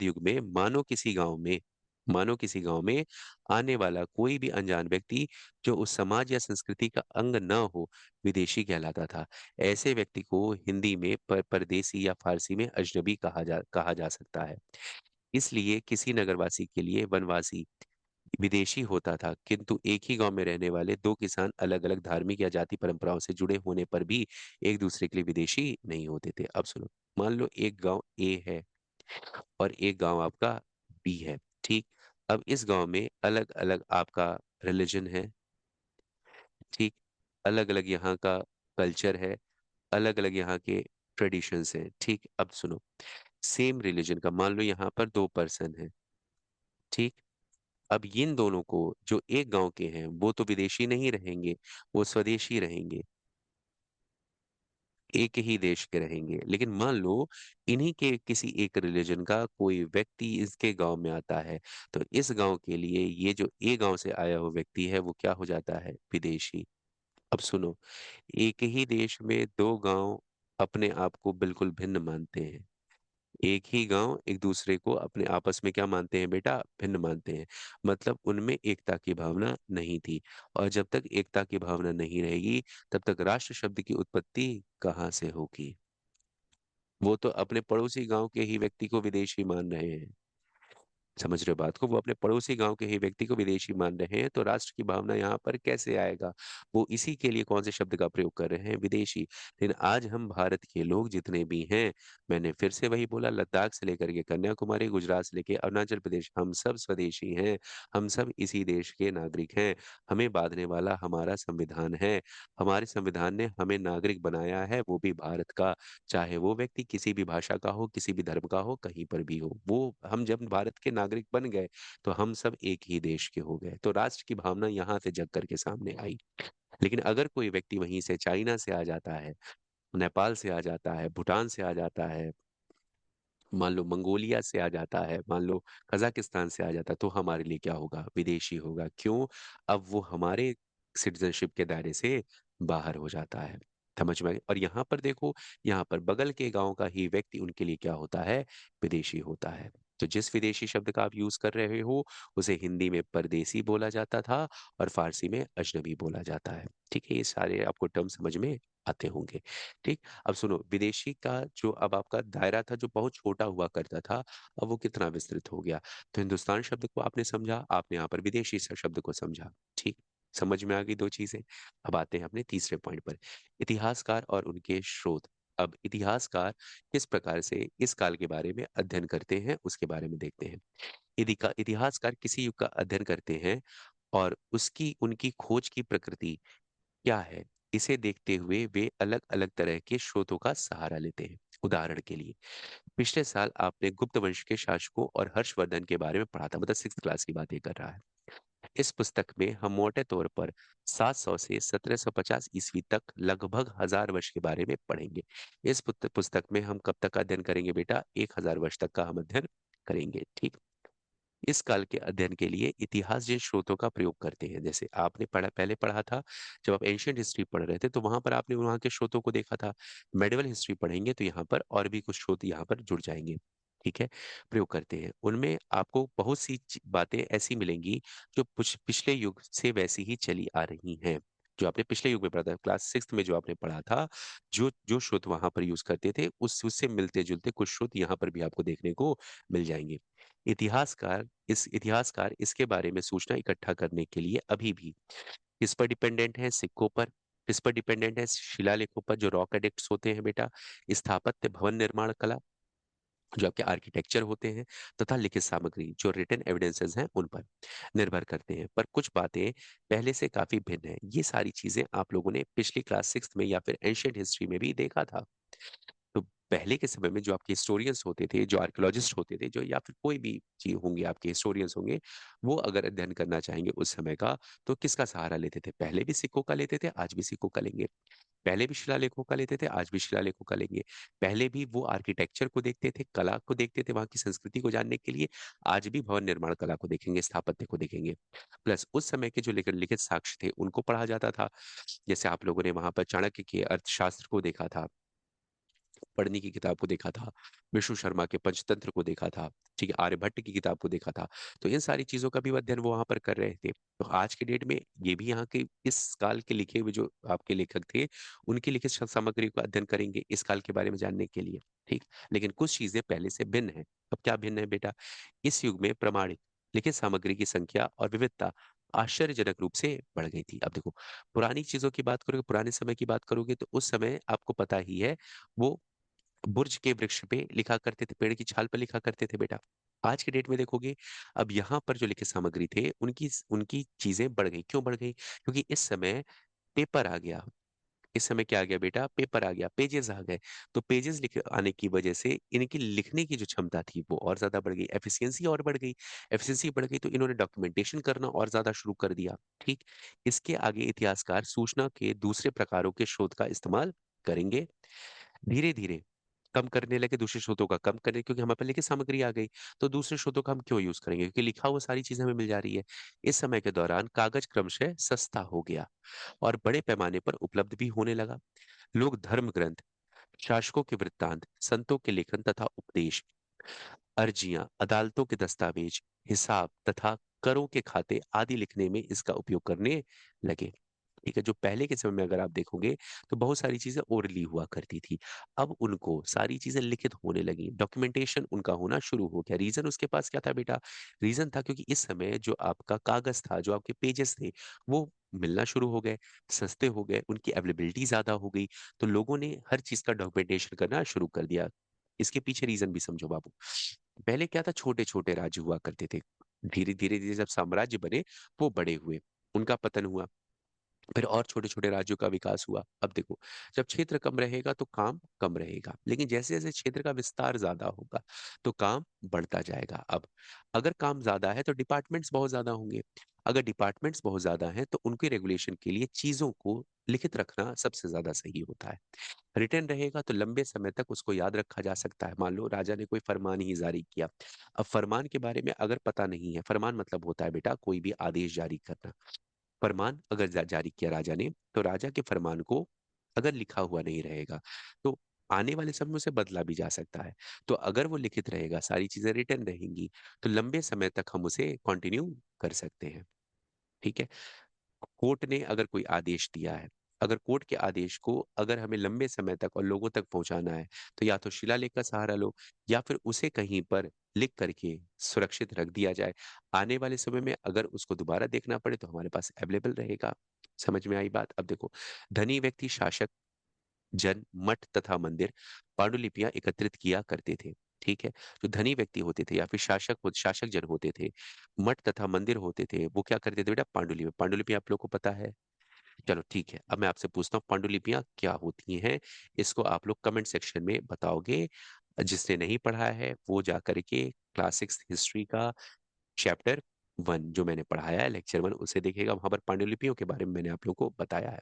युग में मानो किसी गांव में आने वाला कोई भी अनजान व्यक्ति जो उस समाज या संस्कृति का अंग न हो, विदेशी कहलाता था। ऐसे व्यक्ति को हिंदी में परदेसी या फारसी में अजनबी कहा जा सकता है। इसलिए किसी नगरवासी के लिए वनवासी विदेशी होता था, किंतु एक ही गांव में रहने वाले दो किसान अलग अलग धार्मिक या जाति परंपराओं से जुड़े होने पर भी एक दूसरे के लिए विदेशी नहीं होते थे। अब सुनो, मान लो एक गांव ए है और एक गांव आपका बी है। ठीक, अब इस गांव में अलग अलग आपका रिलीजन है। ठीक, अलग अलग यहाँ का कल्चर है, अलग अलग यहाँ के ट्रेडिशंस हैं। ठीक, अब सुनो, सेम रिलीजन का मान लो यहाँ पर दो पर्सन है। ठीक, अब इन दोनों को, जो एक गांव के हैं वो तो विदेशी नहीं रहेंगे, वो स्वदेशी रहेंगे, एक ही देश के रहेंगे। लेकिन मान लो इन्हीं के किसी एक रिलीजन का कोई व्यक्ति इसके गांव में आता है, तो इस गांव के लिए ये जो ए गांव से आया हुआ व्यक्ति है वो क्या हो जाता है? विदेशी। अब सुनो, एक ही देश में दो गांव अपने आप को बिल्कुल भिन्न मानते हैं। एक ही गांव एक दूसरे को अपने आपस में क्या मानते हैं बेटा? भिन्न मानते हैं। मतलब उनमें एकता की भावना नहीं थी। और जब तक एकता की भावना नहीं रहेगी, तब तक राष्ट्र शब्द की उत्पत्ति कहाँ से होगी? वो तो अपने पड़ोसी गांव के ही व्यक्ति को विदेशी मान रहे हैं। समझ रहे हो बात को? वो अपने पड़ोसी गांव के ही व्यक्ति को विदेशी मान रहे हैं, तो राष्ट्र की भावना यहाँ पर कैसे आएगा? वो इसी के लिए कौन से शब्द का प्रयोग कर रहे हैं? विदेशी। लेकिन आज हम भारत के लोग जितने भी हैं, मैंने फिर से वही बोला, लद्दाख से लेकर के कन्याकुमारी, गुजरात से लेकर अरुणाचल प्रदेश, हम सब स्वदेशी हैं। हम सब इसी देश के नागरिक हैं। हमें बांधने वाला हमारा संविधान है। हमारे संविधान ने हमें नागरिक बनाया है, वो भी भारत का। चाहे वो व्यक्ति किसी भी भाषा का हो, किसी भी धर्म का हो, कहीं पर भी हो, वो हम जब भारत के नागरिक बन गए तो हम सब एक ही देश के हो गए। तो राष्ट्र की भावना यहाँ से जग करके सामने आई। लेकिन अगर कोई व्यक्ति वहीं से चाइना से आ जाता है, नेपाल से आ जाता है, भूटान से आ जाता है, मान लो मंगोलिया से आ जाता है, मान लो कजाकिस्तान से आ जाता है, तो हमारे लिए क्या होगा? विदेशी होगा। क्यों? अब वो हमारे सिटीजनशिप के दायरे से बाहर हो जाता है। समझ में आई? और यहाँ पर देखो, यहाँ पर बगल के गांव का ही व्यक्ति उनके लिए क्या होता है? विदेशी होता है। तो जिस विदेशी शब्द का आप यूज कर रहे हो, उसे हिंदी में परदेसी बोला जाता था और फारसी में अजनबी बोला जाता है। ठीक है, ये सारे आपको टर्म समझ में आते होंगे। ठीक। अब सुनो, विदेशी का जो अब आपका दायरा था जो बहुत छोटा हुआ करता था, अब वो कितना विस्तृत हो गया। तो हिंदुस्तान शब्द को आपने समझा, आपने यहाँ पर विदेशी शब्द को समझा। ठीक। समझ में आ गई दो चीजें। अब आते हैं अपने तीसरे पॉइंट पर, इतिहासकार और उनके स्रोत। अब इतिहासकार किस प्रकार से इस काल के बारे में अध्ययन करते हैं, उसके बारे में देखते हैं। इतिहासकार किसी युग का अध्ययन करते हैं और उसकी उनकी खोज की प्रकृति क्या है, इसे देखते हुए वे अलग अलग तरह के स्रोतों का सहारा लेते हैं। उदाहरण के लिए, पिछले साल आपने गुप्त वंश के शासकों और हर्षवर्धन के बारे में पढ़ा था, मतलब 6th क्लास की बात ये कर रहा है। इस पुस्तक में हम मोटे तौर पर 700 से 1750 ईस्वी तक लगभग 1000 वर्ष के बारे में पढ़ेंगे। इस पुस्तक में हम कब तक अध्ययन करेंगे बेटा? 1000 वर्ष तक का हम अध्ययन करेंगे। ठीक। इस काल के अध्ययन के लिए इतिहास जिन स्रोतों का प्रयोग करते हैं, जैसे आपने पहले पढ़ा था, जब आप एंशियंट हिस्ट्री पढ़ रहे थे तो वहां पर आपने वहां के स्रोतों को देखा था। मेडिवल हिस्ट्री पढ़ेंगे तो यहाँ पर और भी कुछ स्रोत यहाँ पर जुड़ जाएंगे। ठीक है। प्रयोग करते हैं, उनमें आपको बहुत सी बातें ऐसी मिलेंगी जो पिछले युग से वैसी ही चली आ रही हैं। जो आपने पिछले युग में पढ़ा था, क्लास 6th में जो आपने पढ़ा था, जो जो स्रोत वहां पर यूज करते थे, उससे मिलते जुलते कुछ स्रोत यहाँ पर भी आपको देखने को मिल जाएंगे। इतिहासकार इसके बारे में सूचना इकट्ठा करने के लिए अभी भी किस पर डिपेंडेंट है? सिक्कों पर। किस पर डिपेंडेंट है? शिलालेखों पर, जो रॉक एडिक्ट्स होते हैं बेटा। स्थापत्य, भवन निर्माण कला, जो आपके आर्किटेक्चर होते हैं, तथा लिखित सामग्री, जो रिटन एविडेंसेस हैं, उन पर निर्भर करते हैं। पर कुछ बातें पहले से काफी भिन्न है। ये सारी चीजें आप लोगों ने पिछली क्लास 6th में या फिर एंशियंट हिस्ट्री में भी देखा था। तो पहले के समय में जो आपके हिस्टोरियंस होते थे, जो आर्कियोलॉजिस्ट होते थे, जो या फिर कोई भी चीज होंगे, आपके हिस्टोरियंस होंगे, वो अगर अध्ययन करना चाहेंगे उस समय का, तो किसका सहारा लेते थे? पहले भी सिक्कों का लेते थे, आज भी सिक्कों का लेंगे। पहले भी शिलालेखों का लेते थे, आज भी शिलालेखों का लेंगे। पहले भी वो आर्किटेक्चर को देखते थे, कला को देखते थे, वहां की संस्कृति को जानने के लिए। आज भी भवन निर्माण कला को देखेंगे, स्थापत्य को देखेंगे। प्लस उस समय के जो लिखित लिखित साक्ष्य थे, उनको पढ़ा जाता था। जैसे आप लोगों ने वहां पर चाणक्य के अर्थशास्त्र को देखा था, पढ़ने की किताब को देखा था, विष्णु शर्मा के पंचतंत्र को देखा था, ठीक है, आर्यभट्ट की किताब को देखा था। तो इन सारी चीजों का भी अध्ययन वो वहां पर कर रहे थे। तो आज के डेट में ये भी यहाँ के इस काल के लिखे हुए जो आपके लेखक थे, उनकी लिखित सामग्री का अध्ययन करेंगे इस काल के बारे में जानने के लिए। ठीक। लेकिन कुछ चीजें पहले से भिन्न है। अब क्या भिन्न है बेटा? इस युग में प्रमाणित लिखित सामग्री की संख्या और विविधता आश्चर्यजनक रूप से बढ़ गई थी। अब देखो, पुरानी चीजों की बात करोगे, पुराने समय की बात करोगे, तो उस समय आपको पता ही है, वो बुर्ज के वृक्ष पे लिखा करते थे, पेड़ की छाल पर लिखा करते थे बेटा। आज के डेट में देखोगे, अब यहाँ पर जो लिखित सामग्री थे, उनकी उनकी चीजें बढ़ गई। क्यों बढ़ गई? क्योंकि इस समय पेपर आ गया। इस समय क्या आ गया बेटा? पेपर आ गया, पेजेस आ गए। तो पेजेस लिख आने की वजह से इनकी लिखने की जो क्षमता थी वो और ज्यादा बढ़ गई, एफिशिएंसी और बढ़ गई। एफिशिएंसी बढ़ गई तो इन्होंने डॉक्यूमेंटेशन करना और ज्यादा शुरू कर दिया। ठीक। इसके आगे इतिहासकार सूचना के दूसरे प्रकारों के शोध का इस्तेमाल करेंगे। धीरे धीरे कम करने लगे, दूसरे स्रोतों का कम करने, क्योंकि हमारे पास लिखित सामग्री आ गई। तो दूसरे स्रोतों का हम क्यों यूज करेंगे, क्योंकि लिखा हुआ सारी चीजें हमें मिल जा रही है। इस समय के दौरान कागज क्रमशः सस्ता हो गया और बड़े पैमाने पर उपलब्ध भी होने लगा। लोग धर्म ग्रंथ, शासकों के वृत्तांत, संतों के लेखन तथा उपदेश, अर्जियां, अदालतों के दस्तावेज, हिसाब तथा करों के खाते आदि लिखने में इसका उपयोग करने लगे। ठीक है। जो पहले के समय में अगर आप देखोगे, तो बहुत सारी चीजें ओरली हुआ करती थी। अब उनको सारी चीजें लिखित होने लगी, डॉक्यूमेंटेशन उनका होना शुरू हो गया। रीजन उसके पास क्या था बेटा? रीजन था क्योंकि इस समय जो आपका कागज था, जो आपके पेजेस थे, वो मिलना शुरू हो गए, सस्ते हो गए, उनकी अवेलेबिलिटी ज्यादा हो गई। तो लोगों ने हर चीज का डॉक्यूमेंटेशन करना शुरू कर दिया। इसके पीछे रीजन भी समझो बाबू। पहले क्या था? छोटे छोटे राज्य हुआ करते थे। धीरे धीरे धीरे जब साम्राज्य बने, वो बड़े हुए, उनका पतन हुआ। फिर और छोटे छोटे राज्यों का विकास हुआ। अब देखो, जब क्षेत्र कम रहेगा तो काम कम रहेगा, लेकिन जैसे जैसे क्षेत्र का विस्तार ज्यादा होगा तो काम बढ़ता जाएगा। अब अगर काम ज्यादा है तो डिपार्टमेंट्स बहुत ज्यादा होंगे। अगर डिपार्टमेंट्स बहुत ज्यादा हैं तो उनके रेगुलेशन के लिए चीजों को लिखित रखना सबसे ज्यादा सही होता है। रिटर्न रहेगा तो लंबे समय तक उसको याद रखा जा सकता है। मान लो राजा ने कोई फरमान ही जारी किया, अब फरमान के बारे में अगर पता नहीं है, फरमान मतलब होता है बेटा कोई भी आदेश जारी करना। फरमान अगर जारी किया राजा ने, तो राजा के फरमान को अगर लिखा हुआ नहीं रहेगा तो आने वाले समय में उसे बदला भी जा सकता है। तो अगर वो लिखित रहेगा, सारी चीजें रिटर्न रहेंगी, तो लंबे समय तक हम उसे कंटिन्यू कर सकते हैं। ठीक है। कोर्ट ने अगर कोई आदेश दिया है, अगर कोर्ट के आदेश को अगर हमें लंबे समय तक और लोगों तक पहुंचाना है, तो या तो शिलालेख का सहारा लो, या फिर उसे कहीं पर लिख करके सुरक्षित रख दिया जाए। आने वाले समय में अगर उसको दोबारा देखना पड़े तो हमारे पास अवेलेबल रहेगा। समझ में आई बात? अब देखो, धनी व्यक्ति, शासक, जन, मठ तथा मंदिर पांडुलिपियां एकत्रित किया करते थे। ठीक है। जो धनी व्यक्ति होते थे या फिर शासक जन होते थे, मठ तथा मंदिर होते थे, वो क्या करते थे बेटा? पांडुलिपि। पांडुलिपि आप लोग को पता है? चलो ठीक है, अब मैं आपसे पूछता हूँ पांडुलिपियां क्या होती हैं। इसको आप लोग कमेंट सेक्शन में बताओगे। जिसने नहीं पढ़ा है वो जा करके क्लास 6 हिस्ट्री का चैप्टर 1 जो मैंने पढ़ाया है, लेक्चर 1, उसे देखेगा। वहां पर पांडुलिपियों के बारे में मैंने आप लोगों को बताया है।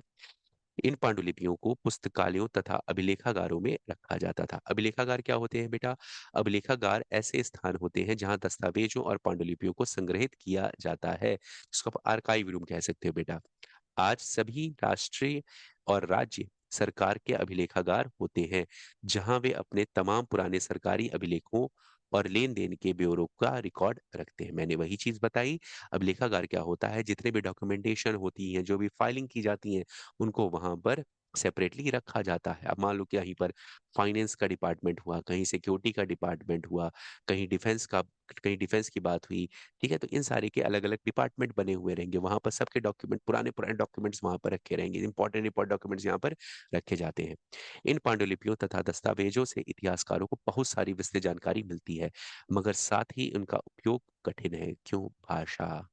इन पांडुलिपियों को पुस्तकालयों तथा अभिलेखागारों में रखा जाता था। अभिलेखागार क्या होते हैं बेटा? अभिलेखागार ऐसे स्थान होते हैं जहां दस्तावेजों और पांडुलिपियों को संग्रहित किया जाता है, जिसको आप आर्काइव रूम कह सकते हो बेटा। आज सभी राष्ट्रीय और राज्य सरकार के अभिलेखागार होते हैं, जहां वे अपने तमाम पुराने सरकारी अभिलेखों और लेन देन के ब्यौरों का रिकॉर्ड रखते हैं। मैंने वही चीज बताई। अभिलेखागार क्या होता है? जितने भी डॉक्यूमेंटेशन होती हैं, जो भी फाइलिंग की जाती है, उनको वहां पर सेपरेटली रखा जाता है। अब मान लो कि कहीं पर फाइनेंस का डिपार्टमेंट हुआ, कहीं सिक्योरिटी का डिपार्टमेंट हुआ, कहीं डिफेंस की बात हुई। ठीक है। तो इन सारे के अलग अलग डिपार्टमेंट बने हुए रहेंगे, वहां पर सबके डॉक्यूमेंट, पुराने पुराने डॉक्यूमेंट्स वहां पर रखे रहेंगे, इंपॉर्टेंट डॉक्यूमेंट्स यहाँ पर रखे जाते हैं। इन पांडुलिपियों तथा दस्तावेजों से इतिहासकारों को बहुत सारी विस्तृत जानकारी मिलती है, मगर साथ ही उनका उपयोग कठिन है। क्यों? भाषा।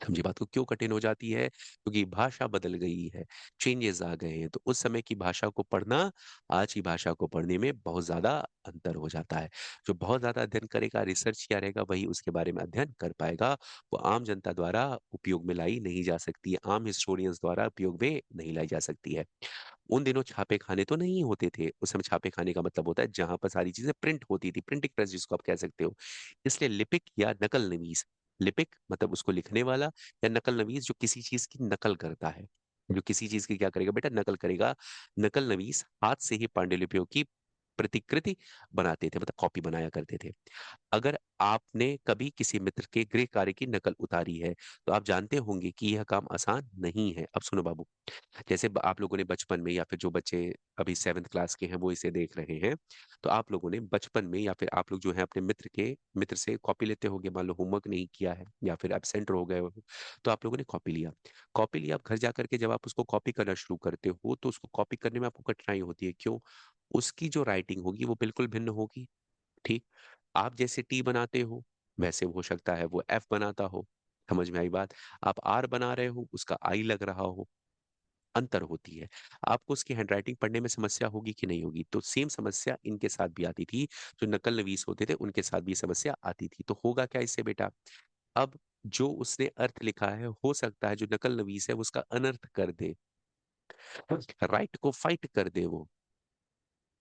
समझी बात को? क्यों कठिन हो जाती है? क्योंकि भाषा बदल गई है, चेंजेस आ गए हैं। तो उस समय की भाषा को पढ़ना, आज की भाषा को पढ़ने में बहुत ज्यादा अंतर हो जाता है। जो बहुत ज्यादा अध्ययन करेगा, रिसर्च किया रहेगा, वही उसके बारे में अध्ययन कर पाएगा। वो आम जनता द्वारा उपयोग में लाई नहीं जा सकती है, आम हिस्टोरियंस द्वारा उपयोग में नहीं लाई जा सकती है। उन दिनों छापे खाने तो नहीं होते थे। उस समय छापे खाने का मतलब होता है जहां पर सारी चीजें प्रिंट होती थी, प्रिंटिंग प्रेस जिसको आप कह सकते हो। इसलिए लिपिक या नकल नवीस, लिपिक मतलब उसको लिखने वाला, या नकल नवीस जो किसी चीज की नकल करता है, जो किसी चीज की क्या करेगा बेटा? नकल करेगा। नकल नवीस हाथ से ही पांडुलिपियों की प्रतिकृति बनाते थे, मतलब कॉपी बनाया करते थे। अगर आपने कभी किसी मित्र के गृह कार्य की नकल उतारी है, तो आप जानते होंगे कि यह काम आसान नहीं है। अब सुनो बाबू, जैसे आप लोगों ने बचपन में, या फिर जो बच्चे अभी 7th क्लास के हैं वो इसे देख रहे हैं, तो आप लोगों ने बचपन में, या फिर आप लोग जो है अपने मित्र से कॉपी लेते होंगे। मान लो होमवर्क नहीं किया है या फिर एब्सेंट हो गए हो, तो आप लोगों ने कॉपी लिया। कॉपी लिया, अब घर जा करके जब आप उसको कॉपी करना शुरू करते हो, तो उसको कॉपी करने में आपको कठिनाई होती है। क्यों? उसकी जो राइटिंग होगी वो बिल्कुल भिन्न होगी। ठीक। आप जैसे टी बनाते हो, वैसे हो सकता है वो एफ बनाता हो। समझ में आई बात? आप आर बना रहे हो, उसका आई लग रहा हो। अंतर होती है। आपको उसकी हैंडराइटिंग पढ़ने में समस्या होगी कि नहीं होगी? तो सेम समस्या इनके साथ भी आती थी। जो नकल नवीस होते थे उनके साथ भी समस्या आती थी। तो होगा क्या इससे बेटा? अब जो उसने अर्थ लिखा है, हो सकता है जो नकल नवीस है वो उसका अनर्थ कर दे, राइट को फाइट कर दे। वो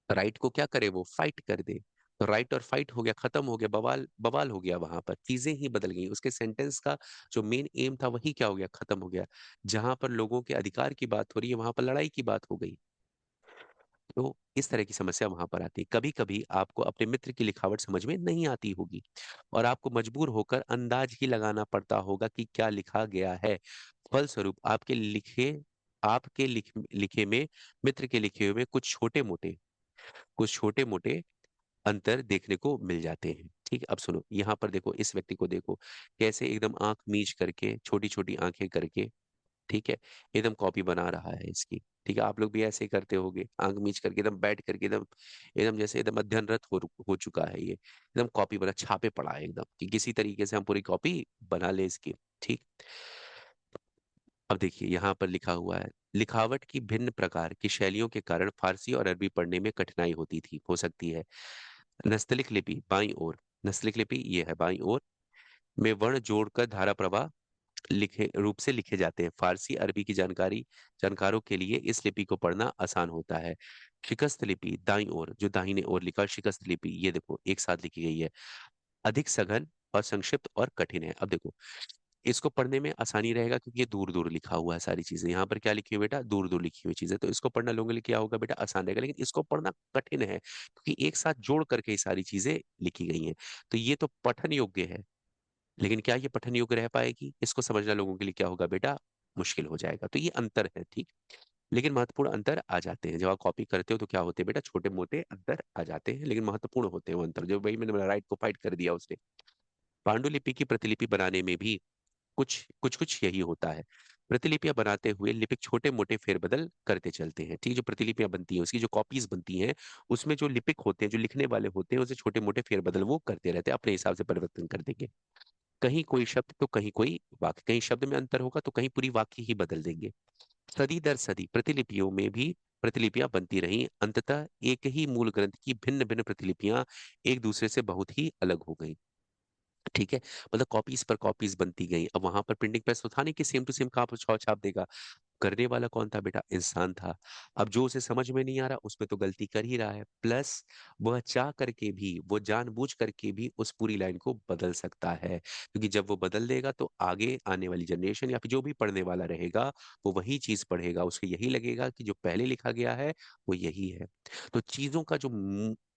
राइट को क्या करे? वो फाइट कर दे। तो राइट और फाइट हो गया, खत्म हो गया, बवाल बवाल हो गया। वहां पर चीजें ही बदल गई, उसके सेंटेंस का जो मेन एम था वही क्या हो गया? खत्म हो गया। जहां पर लोगों के अधिकार की बात हो रही है, वहां पर लड़ाई की बात हो गई। तो इस तरह की समस्या वहां पर आती है। कभी कभी आपको अपने मित्र की लिखावट समझ में नहीं आती होगी, और आपको मजबूर होकर अंदाज ही लगाना पड़ता होगा कि क्या लिखा गया है। फलस्वरूप आपके लिखे में मित्र के लिखे हुए में कुछ छोटे मोटे अंतर देखने को मिल जाते हैं। ठीक है। अब सुनो, यहाँ पर देखो, इस व्यक्ति को देखो, कैसे एकदम आंख मीच करके, छोटी छोटी आंखें करके, ठीक है, एकदम कॉपी बना रहा है इसकी। ठीक है। आप लोग भी ऐसे ही करते होगे, आंख मीच करके एकदम बैठ करके, एकदम एकदम जैसे एकदम अध्ययनरत हो चुका है ये, एकदम कॉपी बना, छापे पड़ा है एकदम, कि किसी तरीके से हम पूरी कॉपी बना ले इसकी। ठीक। अब देखिए यहाँ पर लिखा हुआ है, लिखावट की भिन्न प्रकार की शैलियों के कारण फारसी और अरबी पढ़ने में कठिनाई होती थी, हो सकती है। नस्तलिक लिपि बाईं ओर, नस्तलिक लिपि ये है बाईं ओर में वर्ण जोड़कर धारा प्रवाह लिखे रूप से लिखे जाते हैं। फारसी अरबी की जानकारी जानकारों के लिए इस लिपि को पढ़ना आसान होता है। शिकस्त लिपि दाईं ओर, जो दाहिने ओर लिखा है, शिकस्त लिपि ये देखो एक साथ लिखी गई है, अधिक सघन और संक्षिप्त और कठिन है। अब देखो इसको पढ़ने में आसानी रहेगा क्योंकि ये दूर दूर लिखा हुआ है सारी चीजें, यहाँ पर क्या लिखी हुई बेटा, दूर दूर लिखी हुई चीजें, तो इसको पढ़ना लोगों के लिए क्या होगा बेटा, आसान रहेगा। लेकिन इसको पढ़ना कठिन है क्योंकि एक साथ जोड़ करके ये सारी चीजें लिखी गई हैं। तो ये तो पठन योग्य है, लेकिन क्या ये पठन योग्य रह पाएगी, इसको समझना लोगों के लिए क्या होगा बेटा, मुश्किल हो जाएगा। तो ये अंतर है, ठीक। लेकिन महत्वपूर्ण अंतर आ जाते हैं, जब आप कॉपी करते हो तो क्या होते हैं बेटा, छोटे मोटे अंतर आ जाते हैं, लेकिन महत्वपूर्ण होते हैं वो अंतर, जो वही मैंने राइट को फाइट कर दिया उसने। पांडुलिपि की प्रतिलिपि बनाने में भी कुछ यही होता है। प्रतिलिपियां बनाते हुए लिपिक छोटे मोटे फेरबदल करते चलते हैं, ठीक। जो प्रतिलिपियां बनती हैं उसकी जो कॉपीज बनती हैं, उसमें जो लिपिक होते हैं, जो लिखने वाले होते हैं, उसे छोटे मोटे फेरबदल वो करते रहते हैं, अपने हिसाब से परिवर्तन कर देंगे। कहीं कोई शब्द तो कहीं कोई वाक्य, कहीं शब्द में अंतर होगा तो कहीं पूरी वाक्य ही बदल देंगे। सदी दर सदी प्रतिलिपियों में भी प्रतिलिपियां बनती रहीं, अंततः एक ही मूल ग्रंथ की भिन्न भिन्न प्रतिलिपियां एक दूसरे से बहुत ही अलग हो गई, ठीक है। मतलब कॉपीज पर कॉपीज बनती गई। अब वहां पर प्रिंटिंग प्रेस तो था नहीं कि सेम टू सेम कहाँ पर छाप देगा, करने वाला कौन था बेटा, इंसान था। अब जो उसे समझ में नहीं आ रहा उसमें तो गलती कर ही रहा है, प्लस वह चाह करके भी, वो जानबूझ करके भी उस पूरी लाइन को बदल सकता है, क्योंकि जब वो बदल देगा तो आगे आने वाली जनरेशन या फिर जो भी पढ़ने वाला रहेगा वो वही चीज पढ़ेगा, उसे यही लगेगा कि जो पहले लिखा गया है वो यही है। तो चीजों का जो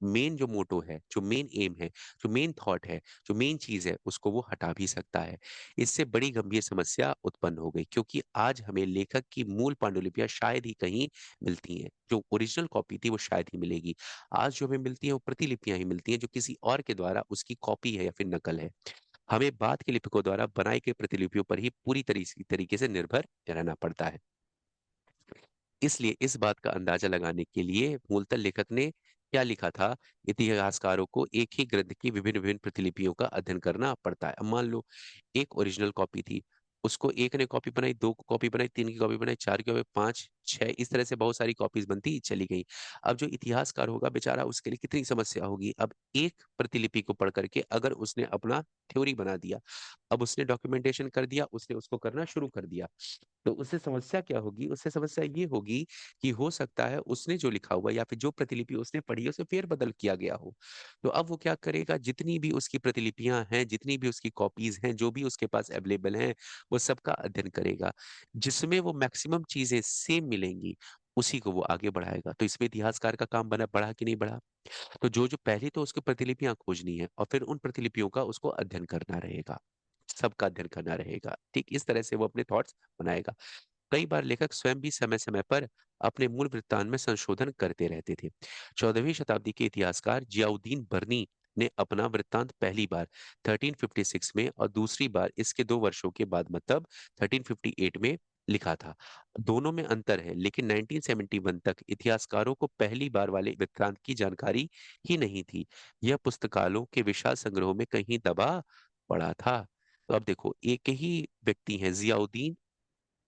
मेन जो मोटो है, जो मेन एम है, जो मेन थॉट है, जो मेन चीज है, उसको वो हटा भी सकता है। इससे बड़ी गंभीर समस्या उत्पन्न हो गई, क्योंकि आज हमें लेखक की मूल पांडुलिपियां शायद ही कहीं मिलती हैं, जो ओरिजिनल कॉपी थी वो शायद ही मिलेगी। आज जो हमें मिलती है वो प्रतिलिपियां ही मिलती हैं, जो किसी और के द्वारा उसकी कॉपी है या फिर नकल है। हमें बाद के लिपिकों द्वारा बनाई गई प्रतिलिपियों पर ही पूरी तरीके से निर्भर रहना पड़ता है। इसलिए इस बात का अंदाजा लगाने के लिए मूलतः लेखक ने क्या लिखा था, इतिहासकारों को एक ही ग्रंथ की विभिन्न विभिन्न प्रतिलिपियों का अध्ययन करना पड़ता है। अब मान लो एक ओरिजिनल कॉपी थी, उसको एक ने कॉपी बनाई, दो को कॉपी बनाई, तीन की कॉपी बनाई, चार की कॉपी, पांच, छह, इस तरह से बहुत सारी कॉपीज बनती चली गई। अब जो इतिहासकार होगा बेचारा, उसके लिए कितनी समस्या होगी। अब एक प्रतिलिपि को पढ़ करके अगर उसने अपना थ्योरी बना दिया, अब उसने डॉक्यूमेंटेशन कर दिया, उसने उसको करना शुरू कर दिया, तो उससे समस्या क्या होगी, उससे समस्या ये होगी कि हो सकता है उसने जो लिखा हुआ या फिर जो प्रतिलिपि उसने पढ़ी है उसे फेर बदल किया गया हो। तो अब वो क्या करेगा, जितनी भी उसकी प्रतिलिपियां हैं, जितनी भी उसकी कॉपीज हैं, जो भी उसके पास अवेलेबल हैं, वो सबका अध्ययन करेगा, जिसमें वो मैक्सिमम चीजें सेम मिलेंगी उसी को वो आगे बढ़ाएगा। तो इसमें इतिहासकार का काम बना, बढ़ा कि नहीं बढ़ा। तो जो जो पहले तो उसकी प्रतिलिपियां खोजनी है और फिर उन प्रतिलिपियों का उसको अध्ययन करना रहेगा, सबका अध्ययन करना रहेगा, ठीक। इस तरह से वो अपने थॉट्स बनाएगा। कई बार लेखक स्वयं भी समय समय पर अपने मूल वृत्तांत में संशोधन करते रहते थे। 14वीं शताब्दी के इतिहासकार जियाउद्दीन बर्नी ने अपना वृत्तांत पहली बार 1356 में और दूसरी बार इसके 2 वर्षों के बाद मतलब 1358 में लिखा था। दोनों में अंतर है, लेकिन 1971 तक इतिहासकारों को पहली बार वाले वृत्तांत की जानकारी ही नहीं थी। यह पुस्तकालयों के विशाल संग्रहों में कहीं दबा पड़ा था। तो अब देखो एक ही व्यक्ति है जियाउद्दीन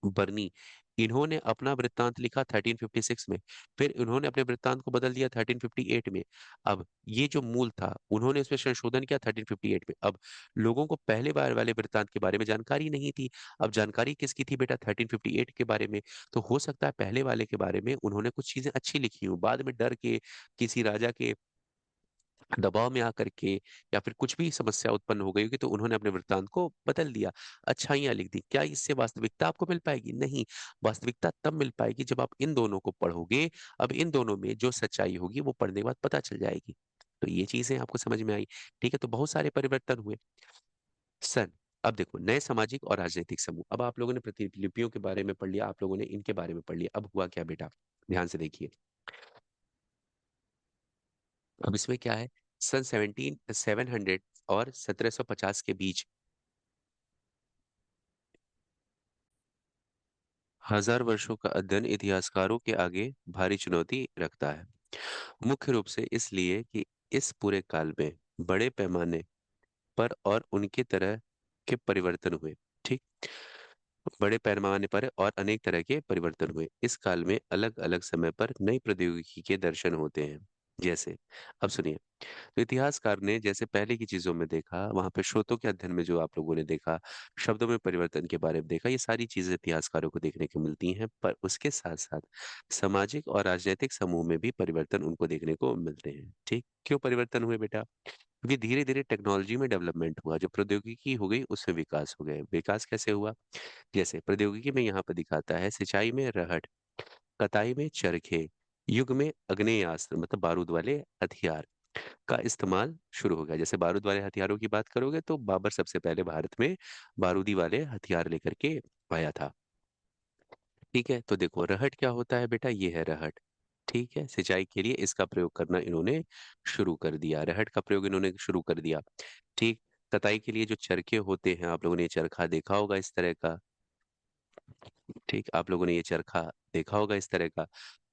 बर्नी, इन्होंने अपना वृत्तांत लिखा 1356 में, फिर इन्होंने अपने वृत्तांत को बदल दिया 1358 में। अब ये जो मूल था उन्होंने उसमें संशोधन किया 1358 में। अब लोगों को पहले बार वाले वृत्तांत के बारे में जानकारी नहीं थी, अब जानकारी किसकी थी बेटा, 1358 के बारे में। तो हो सकता है पहले वाले के बारे में उन्होंने कुछ चीजें अच्छी लिखी हूँ, बाद में डर के, किसी राजा के दबाव में आकर के, या फिर कुछ भी समस्या उत्पन्न हो गई होगी तो उन्होंने अपने वृत्तांत को बदल दिया, अच्छाइयां लिख दी। क्या इससे वास्तविकता आपको मिल पाएगी, नहीं। वास्तविकता तब मिल पाएगी जब आप इन दोनों को पढ़ोगे। अब इन दोनों में जो सच्चाई होगी वो पढ़ने के बाद पता चल जाएगी। तो ये चीजें आपको समझ में आई, ठीक है। तो बहुत सारे परिवर्तन हुए सन। अब देखो नए सामाजिक और राजनीतिक समूह, अब आप लोगों ने प्रतिलिपियों के बारे में पढ़ लिया, आप लोगों ने इनके बारे में पढ़ लिया, अब हुआ क्या बेटा, ध्यान से देखिए। अब इसमें क्या है, सन 1700 और 1750 के बीच हजार वर्षों का अध्ययन इतिहासकारों के आगे भारी चुनौती रखता है। मुख्य रूप से इसलिए कि इस पूरे काल में बड़े पैमाने पर और उनके तरह के परिवर्तन हुए, ठीक। बड़े पैमाने पर और अनेक तरह के परिवर्तन हुए। इस काल में अलग अलग समय पर नई प्रौद्योगिकी के दर्शन होते हैं। जैसे, अब सुनिए, तो इतिहासकार ने जैसे पहले की चीजों में देखा, वहां पे स्रोतों के अध्ययन में जो आप लोगों ने देखा, शब्दों में परिवर्तन के बारे में देखा, ये सारी चीजें इतिहासकारों को देखने को मिलती हैं। पर उसके साथ साथ सामाजिक और राजनीतिक समूह में भी परिवर्तन उनको देखने को मिलते हैं। ठीक, क्यों परिवर्तन हुए बेटा? क्योंकि धीरे धीरे टेक्नोलॉजी में डेवलपमेंट हुआ, जो प्रौद्योगिकी हो गई उसमें विकास हो गए। विकास कैसे हुआ? जैसे प्रौद्योगिकी में यहाँ पर दिखाता है, सिंचाई में रहट, कताई में चरखे, युग में आग्नेयास्त्र मतलब बारूद वाले हथियार का इस्तेमाल शुरू हो गया। जैसे बारूद वाले हथियारों की बात करोगे तो बाबर सबसे पहले भारत में बारूदी वाले हथियार लेकर के आया था। ठीक है, तो देखो रहट क्या होता है बेटा, ये है रहट। ठीक है, सिंचाई के लिए इसका प्रयोग करना इन्होंने शुरू कर दिया, रहट का प्रयोग इन्होंने शुरू कर दिया। ठीक, कताई के लिए जो चरखे होते हैं, आप लोगों ने ये चरखा देखा होगा इस तरह का। ठीक, आप लोगों ने ये चरखा देखा होगा इस तरह का।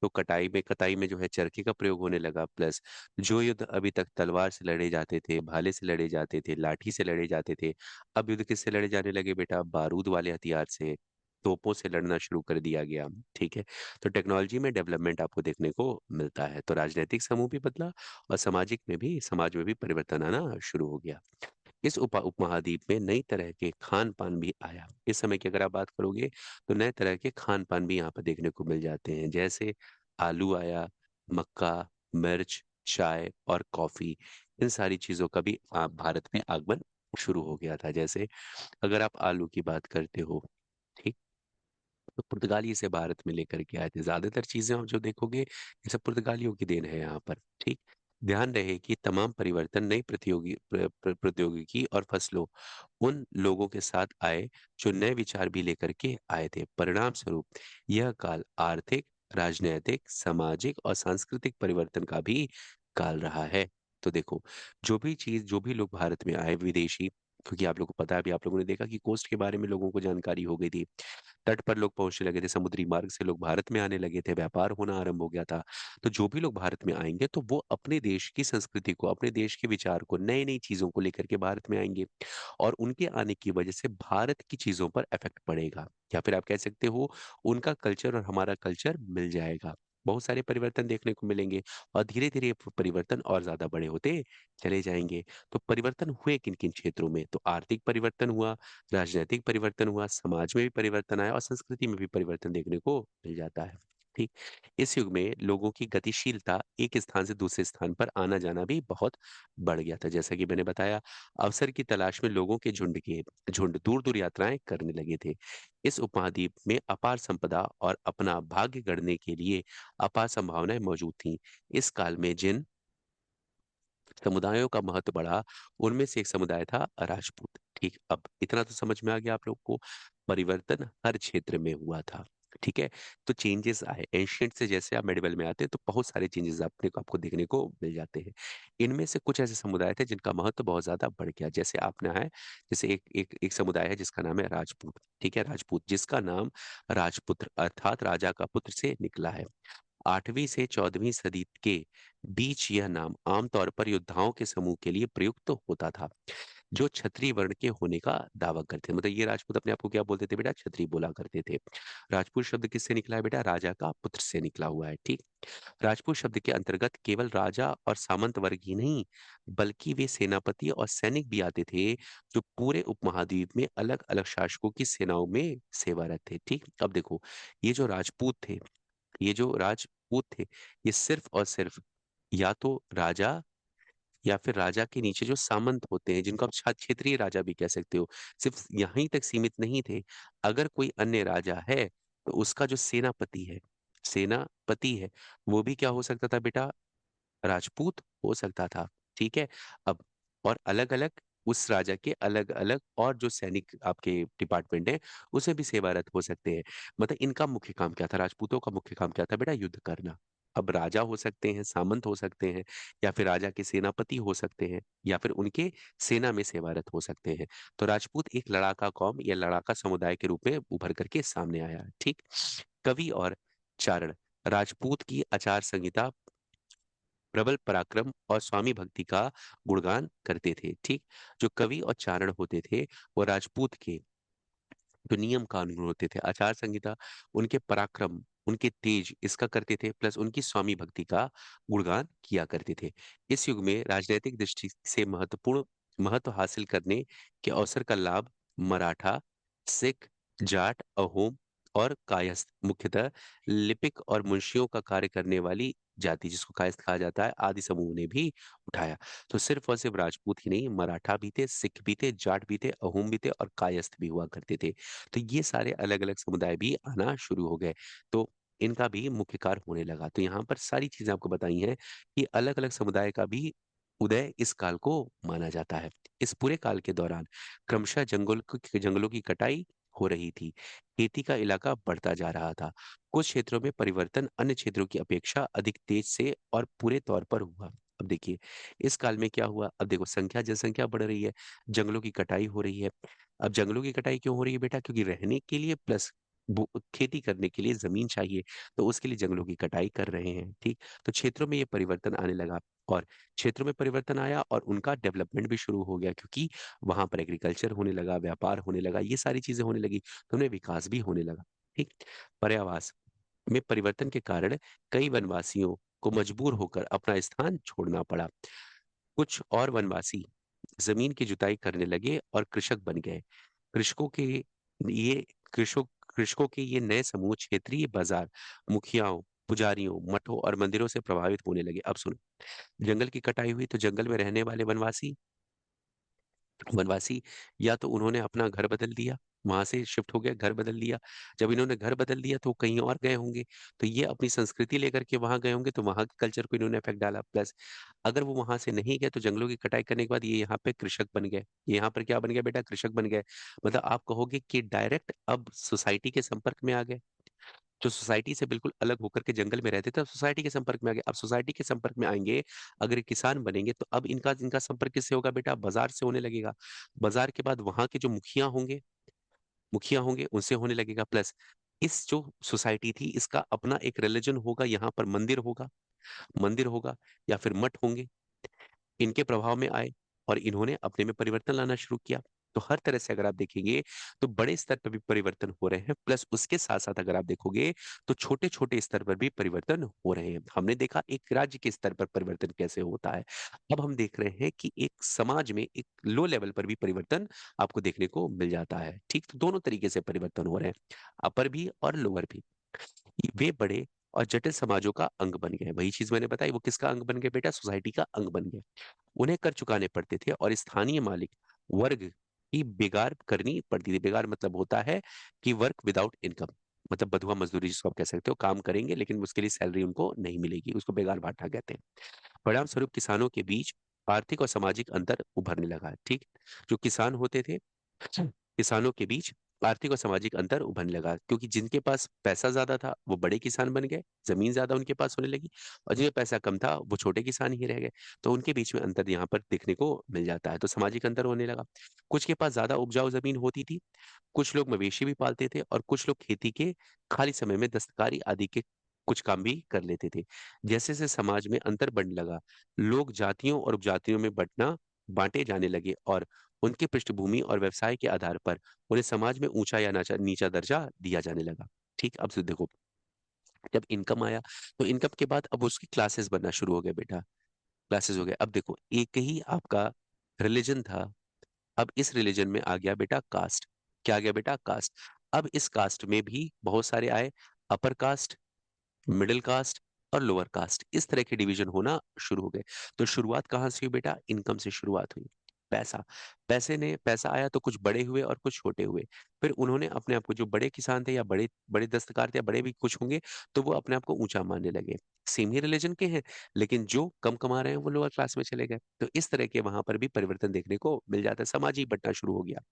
तो कताई में जो है चरखे का प्रयोग होने लगा। प्लस जो युद्ध अभी तक तलवार से लड़े जाते थे, भाले से लड़े जाते थे, लाठी से लड़े जाते थे, अब युद्ध किससे लड़े जाने लगे बेटा? बारूद वाले हथियार से, तोपों से लड़ना शुरू कर दिया गया। ठीक है, तो टेक्नोलॉजी में डेवलपमेंट आपको देखने को मिलता है। तो राजनीतिक समूह भी बदला और समाज में भी परिवर्तन आना शुरू हो गया। इस उपमहाद्वीप में नई तरह के खान पान भी आया। इस समय की अगर आप बात करोगे तो नए तरह के खान पान भी यहाँ पर देखने को मिल जाते हैं। जैसे आलू आया, मक्का, मिर्च, चाय और कॉफी, इन सारी चीजों का भी भारत में आगमन शुरू हो गया था। जैसे अगर आप आलू की बात करते हो, ठीक, तो पुर्तगाली इसे भारत में लेकर के आए थे। ज्यादातर चीजें आप जो देखोगे ये सब पुर्तगालियों की देन है यहाँ पर। ठीक, ध्यान रहे कि तमाम परिवर्तन नई प्रौद्योगिकी और फसलों उन लोगों के साथ आए जो नए विचार भी लेकर के आए थे। परिणाम स्वरूप यह काल आर्थिक, राजनैतिक, सामाजिक और सांस्कृतिक परिवर्तन का भी काल रहा है। तो देखो, जो भी लोग भारत में आए विदेशी, क्योंकि आप लोगों को पता है, अभी आप लोगों ने देखा कि कोस्ट के बारे में लोगों को जानकारी हो गई थी, तट पर लोग पहुंचने लगे थे, समुद्री मार्ग से लोग भारत में आने लगे थे, व्यापार होना आरंभ हो गया था। तो जो भी लोग भारत में आएंगे तो वो अपने देश की संस्कृति को, अपने देश के विचार को, नई नई चीजों को लेकर के भारत में आएंगे। और उनके आने की वजह से भारत की चीजों पर इफेक्ट पड़ेगा, या फिर आप कह सकते हो उनका कल्चर और हमारा कल्चर मिल जाएगा। बहुत सारे परिवर्तन देखने को मिलेंगे और धीरे धीरे ये परिवर्तन और ज्यादा बड़े होते चले जाएंगे। तो परिवर्तन हुए किन किन क्षेत्रों में? तो आर्थिक परिवर्तन हुआ, राजनीतिक परिवर्तन हुआ, समाज में भी परिवर्तन आया और संस्कृति में भी परिवर्तन देखने को मिल जाता है। ठीक, इस युग में लोगों की गतिशीलता, एक स्थान से दूसरे स्थान पर आना जाना भी बहुत बढ़ गया था। जैसा कि मैंने बताया, अवसर की तलाश में लोगों के झुंड दूर दूर यात्राएं करने लगे थे। इस उपमहाद्वीप में अपार संपदा और अपना भाग्य गढ़ने के लिए अपार संभावनाएं मौजूद थीं। इस काल में जिन समुदायों का महत्व बढ़ा, उनमें से एक समुदाय था राजपूत। ठीक, अब इतना तो समझ में आ गया आप लोग को, परिवर्तन हर क्षेत्र में हुआ था। ठीक है, तो चेंजेस आए एंशियंट से, जैसे आप मेडिवल में आते हैं तो बहुत सारे चेंजेस आपको देखने को मिल जाते हैं। इनमें से कुछ ऐसे समुदाय थे जिनका महत्व बहुत ज्यादा बढ़ गया। जैसे आपने है, जैसे एक समुदाय है जिसका नाम है राजपूत। ठीक है, राजपूत जिसका नाम राजपुत्र अर्थात राजा का पुत्र से निकला है। 8वीं से 14वीं सदी के बीच यह नाम आमतौर पर योद्धाओं के समूह के लिए प्रयुक्त होता था जो क्षत्रिय वर्ण के होने का दावा करते थे। मतलब ये राजपूत अपने आप को क्या बोलते थे बेटा? क्षत्रिय बोला करते थे। राजपूत शब्द किससे निकला है बेटा? राजा का पुत्र से निकला हुआ है। ठीक, राजपूत शब्द के अंतर्गत केवल राजा और सामंत वर्ग ही नहीं, बल्कि वे सेनापति और सैनिक भी आते थे जो पूरे उपमहाद्वीप में अलग अलग शासकों की सेनाओं में सेवारत थे। ठीक, अब देखो, ये जो राजपूत थे, ये जो राजपूत थे, ये सिर्फ और सिर्फ या तो राजा या फिर राजा के नीचे जो सामंत होते हैं, जिनको आप क्षेत्रीय राजा भी कह सकते हो, सिर्फ यहीं तक सीमित नहीं थे। अगर कोई अन्य राजा है तो उसका जो सेनापति है, वो भी क्या हो सकता था बेटा? राजपूत हो सकता था। ठीक है, अब और अलग अलग उस राजा के अलग अलग और जो सैनिक आपके डिपार्टमेंट है उसे भी सेवारत हो सकते हैं। मतलब इनका मुख्य काम क्या था? राजपूतों का मुख्य काम क्या था बेटा? युद्ध करना। अब राजा हो सकते हैं, सामंत हो सकते हैं, या फिर राजा के सेनापति हो सकते हैं, या फिर उनके सेना में सेवारत हो सकते हैं। तो राजपूत एक लड़ाका कौम या लड़ाका समुदाय के रूप में उभर करके सामने आया। ठीक, कवि और चारण राजपूत की आचार संहिता, प्रबल पराक्रम और स्वामी भक्ति का गुणगान करते थे। ठीक, जो कवि और चारण होते थे वो राजपूत के जो नियम कानून होते थे, आचार संहिता, उनके पराक्रम, उनके तेज इसका करते थे, प्लस उनकी स्वामी भक्ति का गुणगान किया करते थे। इस युग में राजनीतिक दृष्टि से महत्वपूर्ण महत्व हासिल करने के अवसर का लाभ मराठा, सिख, जाट, अहोम और कायस्थ, मुख्यतः लिपिक और मुंशियों का कार्य करने वाली जाति, जिसको कायस्थ कहा जाता है, आदि समूह ने भी उठाया। तो सिर्फ और सिर्फ राजपूत ही नहीं, मराठा भी थे, सिख भी थे, जाट भी थे, अहोम भी थे और कायस्थ भी हुआ करते थे। तो ये सारे अलग अलग समुदाय भी आना शुरू हो गए। तो इनका भी मुख्य कार्य होने लगा। तो यहाँ पर सारी चीजें आपको बताई हैं कि अलग अलग समुदाय का भी उदय इस काल को माना जाता है। इस पूरे काल के दौरान क्रमशः जंगलों की कटाई हो रही थी, खेती का इलाका बढ़ता जा रहा था। कुछ क्षेत्रों में परिवर्तन अन्य क्षेत्रों की अपेक्षा अधिक तेज से और पूरे तौर पर हुआ। अब देखिए, इस काल में क्या हुआ। अब देखो, जनसंख्या बढ़ रही है, जंगलों की कटाई हो रही है। अब जंगलों की कटाई क्यों हो रही है बेटा? क्योंकि रहने के लिए प्लस खेती करने के लिए जमीन चाहिए, तो उसके लिए जंगलों की कटाई कर रहे हैं। ठीक, तो क्षेत्रों में ये परिवर्तन आने लगा, और क्षेत्रों में परिवर्तन आया और उनका डेवलपमेंट भी शुरू हो गया, क्योंकि वहां पर एग्रीकल्चर होने लगा, व्यापार होने लगा, ये सारी चीजें होने लगी, तो उन्हें विकास भी होने लगा। ठीक, पर्यावास में परिवर्तन के कारण कई वनवासियों को मजबूर होकर अपना स्थान छोड़ना पड़ा। कुछ और वनवासी जमीन की जुताई करने लगे और कृषक बन गए। कृषकों के ये कृषक कृषकों के ये नए समूह क्षेत्रीय बाजार, मुखियाओं, पुजारियों, मठों और मंदिरों से प्रभावित होने लगे। अब सुनो, जंगल की कटाई हुई तो जंगल में रहने वाले वनवासी या तो उन्होंने अपना घर बदल दिया, वहां से शिफ्ट हो गया, घर बदल लिया। जब इन्होंने घर बदल दिया तो वो कहीं और गए होंगे, तो ये अपनी संस्कृति लेकर के वहां गए होंगे, तो वहां के कल्चर को इन्होंने इफेक्ट डाला। प्लस अगर वो वहां से नहीं गए तो जंगलों की कटाई करने के बाद ये यहाँ पे कृषक बन गए। ये यहाँ पर क्या बन गया बेटा? कृषक बन गए। मतलब आप कहोगे कि डायरेक्ट अब सोसाइटी के संपर्क में आ गए। जो सोसाइटी से बिल्कुल अलग होकर के जंगल में रहते थे, अब सोसाइटी के संपर्क में आ गए। अब सोसाइटी के संपर्क में आएंगे, अगर ये किसान बनेंगे, तो अब इनका इनका संपर्क किससे होगा बेटा? बाजार से होने लगेगा। बाजार के बाद वहां के जो मुखिया होंगे उनसे होने लगेगा। प्लस इस जो सोसाइटी थी, इसका अपना एक रिलीजन होगा, यहाँ पर मंदिर होगा या फिर मठ होंगे, इनके प्रभाव में आए और इन्होंने अपने में परिवर्तन लाना शुरू किया। तो हर तरह से अगर आप देखेंगे तो बड़े स्तर पर भी परिवर्तन हो रहे हैं, प्लस उसके साथ साथ अगर आप देखोगे तो छोटे छोटे स्तर पर भी परिवर्तन हो रहे हैं। हमने देखा एक राज्य के स्तर पर परिवर्तन कैसे होता है, अब हम देख रहे हैं कि एक समाज में एक लो लेवल पर भी परिवर्तन आपको देखने को मिल जाता है। ठीक, तो दोनों तरीके से परिवर्तन हो रहे हैं, अपर भी और लोअर भी। वे बड़े और जटिल समाजों का अंग बन गए। वही चीज मैंने बताई, वो किसका अंग बन गए बेटा? सोसाइटी का अंग बन गए। उन्हें कर चुकाने पड़ते थे और स्थानीय मालिक वर्ग की बेगार करनी पड़ती थी। बेगार मतलब होता है कि वर्क विदाउट इनकम, मतलब बधुआ मजदूरी जिसको आप कह सकते हो, काम करेंगे लेकिन उसके लिए सैलरी उनको नहीं मिलेगी, उसको बेगार भाटा कहते हैं। परिणाम स्वरूप किसानों के बीच आर्थिक और सामाजिक अंतर उभरने लगा। ठीक, जो किसान होते थे, किसानों के बीच आर्थिक और सामाजिक अंतर उभरने लगा, क्योंकि जिनके पास पैसा ज्यादा था वो बड़े किसान बन गए, जमीन ज्यादा उनके पास होने लगी, और जिनके पैसा कम था वो छोटे किसान ही रह गए। तो उनके बीच में अंतर यहाँ पर देखने को मिल जाता है, तो सामाजिक अंतर होने लगा। कुछ के पास ज्यादा उपजाऊ जमीन होती थी, कुछ लोग मवेशी भी पालते थे, और कुछ लोग खेती के खाली समय में दस्तकारी आदि के कुछ काम भी कर लेते थे। जैसे जैसे समाज में अंतर बढ़ने लगा, लोग जातियों और उपजातियों में बांटे जाने लगे, और उनके पृष्ठभूमि और व्यवसाय के आधार पर उन्हें समाज में ऊंचा या नीचा दर्जा दिया जाने लगा। ठीक, अब से देखो, जब इनकम आया तो इनकम के बाद अब उसकी क्लासेस बनना शुरू हो गए बेटा। क्लासेस हो गए। अब देखो, एक ही आपका रिलीजन था, अब इस रिलीजन में आ गया बेटा कास्ट। क्या आ गया बेटा? कास्ट। अब इस कास्ट में भी बहुत सारे आए, अपर कास्ट, मिडिल कास्ट और लोअर कास्ट, इस तरह के डिवीजन होना शुरू हो गए। तो शुरुआत कहाँ से हुई बेटा? इनकम से शुरुआत हुई। पैसा, पैसा आया तो कुछ बड़े हुए और कुछ छोटे हुए। फिर उन्होंने अपने आप को, जो बड़े किसान थे या बड़े बड़े दस्तकार थे या बड़े भी कुछ होंगे, तो वो अपने आप को ऊंचा मानने लगे। सेम ही रिलीजन के हैं, लेकिन जो कम कमा रहे हैं वो लोअर क्लास में चले गए। तो इस तरह के वहां पर भी परिवर्तन देखने को मिल जाता है, समाज ही बंटना शुरू हो गया।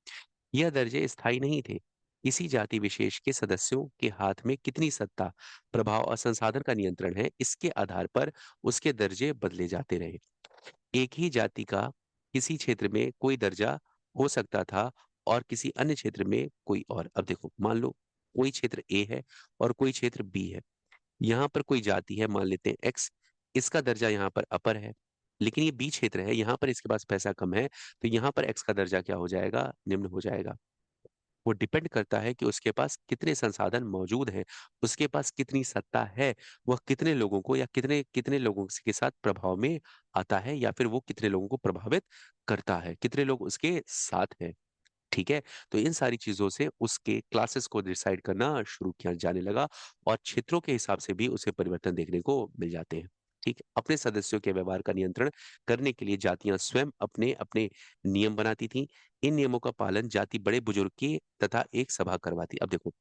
यह दर्जे स्थायी नहीं थे। किसी जाति विशेष के सदस्यों के हाथ में कितनी सत्ता, प्रभाव और संसाधन का नियंत्रण है, इसके आधार पर उसके दर्जे बदले जाते रहे। एक ही जाति का किसी क्षेत्र में कोई दर्जा हो सकता था और किसी अन्य क्षेत्र में कोई और। अब देखो, मान लो कोई क्षेत्र ए है और कोई क्षेत्र बी है। यहाँ पर कोई जाति है, मान लेते हैं एक्स, इसका दर्जा यहाँ पर अपर है, लेकिन ये बी क्षेत्र है, यहाँ पर इसके पास पैसा कम है, तो यहाँ पर एक्स का दर्जा क्या हो जाएगा? निम्न हो जाएगा। वो डिपेंड करता है कि उसके पास कितने संसाधन मौजूद हैं, उसके पास कितनी सत्ता है, वह कितने लोगों को या कितने कितने लोगों के साथ प्रभाव में आता है, या फिर वो कितने लोगों को प्रभावित करता है, कितने लोग उसके साथ हैं। ठीक है। तो इन सारी चीजों से उसके क्लासेस को डिसाइड करना शुरू किया जाने लगा, और क्षेत्रों के हिसाब से भी उसे परिवर्तन देखने को मिल जाते हैं। ठीक है। अपने सदस्यों के व्यवहार का नियंत्रण करने के लिए जातियां स्वयं अपने अपने नियम बनाती थीं। इन नियमों का पालन जाति बड़े बुजुर्ग की तथा एक सभा करवाती। अब देखो,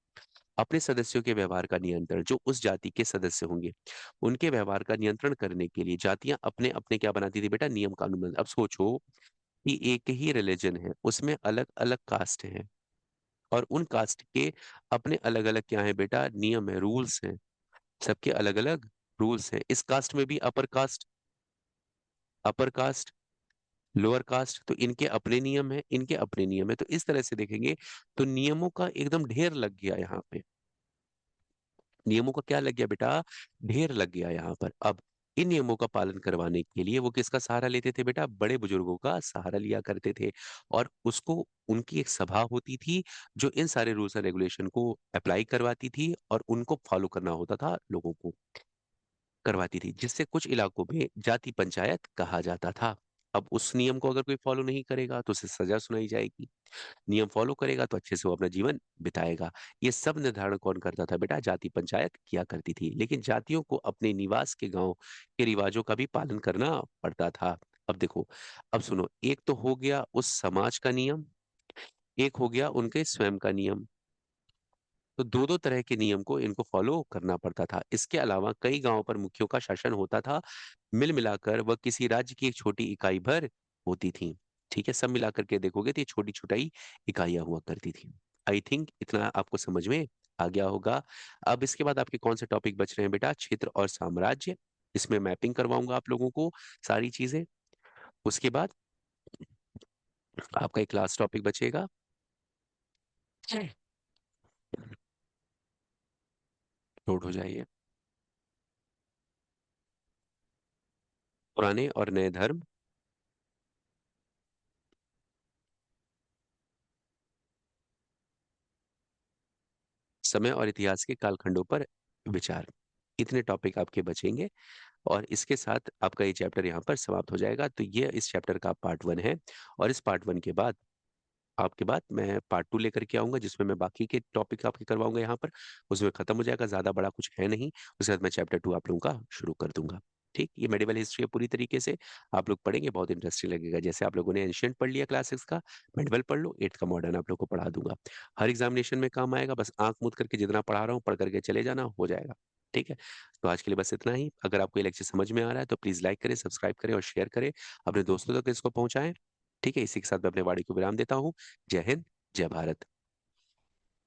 अपने सदस्यों के व्यवहार का नियंत्रण, जो उस जाति के सदस्य होंगे उनके व्यवहार का नियंत्रण करने के लिए जातियां अपने अपने क्या बनाती थी बेटा, नियम कानून अब सोचो कि एक ही रिलीजन है, उसमें अलग अलग कास्ट हैं, और उन कास्ट के अपने अलग अलग क्या है बेटा, नियम है, रूल्स हैं। सबके अलग अलग रूल्स हैं। इस कास्ट में भी अपर कास्ट, लोअर कास्ट, तो इनके अपने नियम है, इनके अपने नियम है। तो इस तरह से देखेंगे तो नियमों का एकदम ढेर लग गया यहाँ पे। नियमों का क्या लग गया बेटा, ढेर लग गया यहाँ पर। अब इन नियमों का पालन करवाने के लिए वो किसका सहारा लेते थे बेटा, बड़े बुजुर्गों का सहारा लिया करते थे। और उसको उनकी एक सभा होती थी जो इन सारे रूल्स एंड रेगुलेशन को अप्लाई करवाती थी, और उनको फॉलो करना होता था, लोगों को करवाती थी, जिससे कुछ इलाकों में जाति पंचायत कहा जाता था। अब उस नियम को अगर कोई फॉलो नहीं करेगा तो उसे सजा सुनाई जाएगी, नियम फॉलो करेगा तो अच्छे से वो अपना जीवन बिताएगा। ये सब निर्धारण कौन करता था बेटा, जाति पंचायत किया करती थी। लेकिन जातियों को अपने निवास के गांव के रिवाजों का भी पालन करना पड़ता था। अब देखो, अब सुनो, एक तो हो गया उस समाज का नियम, एक हो गया उनके स्वयं का नियम। तो दो दो तरह के नियम को इनको फॉलो करना पड़ता था। इसके अलावा कई गांवों पर मुखियों का शासन होता था। मिल मिलाकर वह किसी राज्य की एक छोटी इकाई भर होती थी। ठीक है, सब मिलाकर के देखोगे तो ये छोटी छोटी इकाइयां हुआ करती थी। आई थिंक इतना आपको समझ में आ गया होगा। अब इसके बाद आपके कौन से टॉपिक बच रहे हैं बेटा, क्षेत्र और साम्राज्य। इसमें मैपिंग करवाऊंगा आप लोगों को सारी चीजें। उसके बाद आपका एक क्लास टॉपिक बचेगा, नोट हो जाइए, पुराने और नए धर्म, समय और इतिहास के कालखंडों पर विचार। इतने टॉपिक आपके बचेंगे, और इसके साथ आपका ये चैप्टर यहाँ पर समाप्त हो जाएगा। तो ये इस चैप्टर का पार्ट 1 है, और इस पार्ट 1 के बाद आपके बाद मैं पार्ट 2 लेकर के आऊंगा, जिसमें मैं बाकी के टॉपिक आपके करवाऊंगा यहाँ पर। उसमें खत्म हो जाएगा, ज्यादा बड़ा कुछ है नहीं। उसके बाद मैं चैप्टर 2 आप लोगों का शुरू कर दूंगा। ठीक, ये मेडिवल हिस्ट्री है पूरी तरीके से। आप लोग पढ़ेंगे, बहुत इंटरेस्टिंग लगेगा। जैसे आप लोगों ने एंशियंट पढ़ लिया क्लास 6 का, मेडिवल पढ़ लो, 8th का मॉडर्न आप लोग को पढ़ा दूंगा। हर एग्जामिनेशन में काम आएगा। बस आंख मूंद करके जितना पढ़ा रहा हूँ पढ़ करके चले जाना, हो जाएगा। ठीक है। तो आज के लिए बस इतना ही। अगर आपको ये लेक्चर समझ में आ रहा है तो प्लीज लाइक करें, सब्सक्राइब करें और शेयर करें, अपने दोस्तों तक इसको पहुंचाएं। ठीक है, इसी के साथ मैं अपने वाणी को विराम देता हूँ। जय हिंद, जय भारत।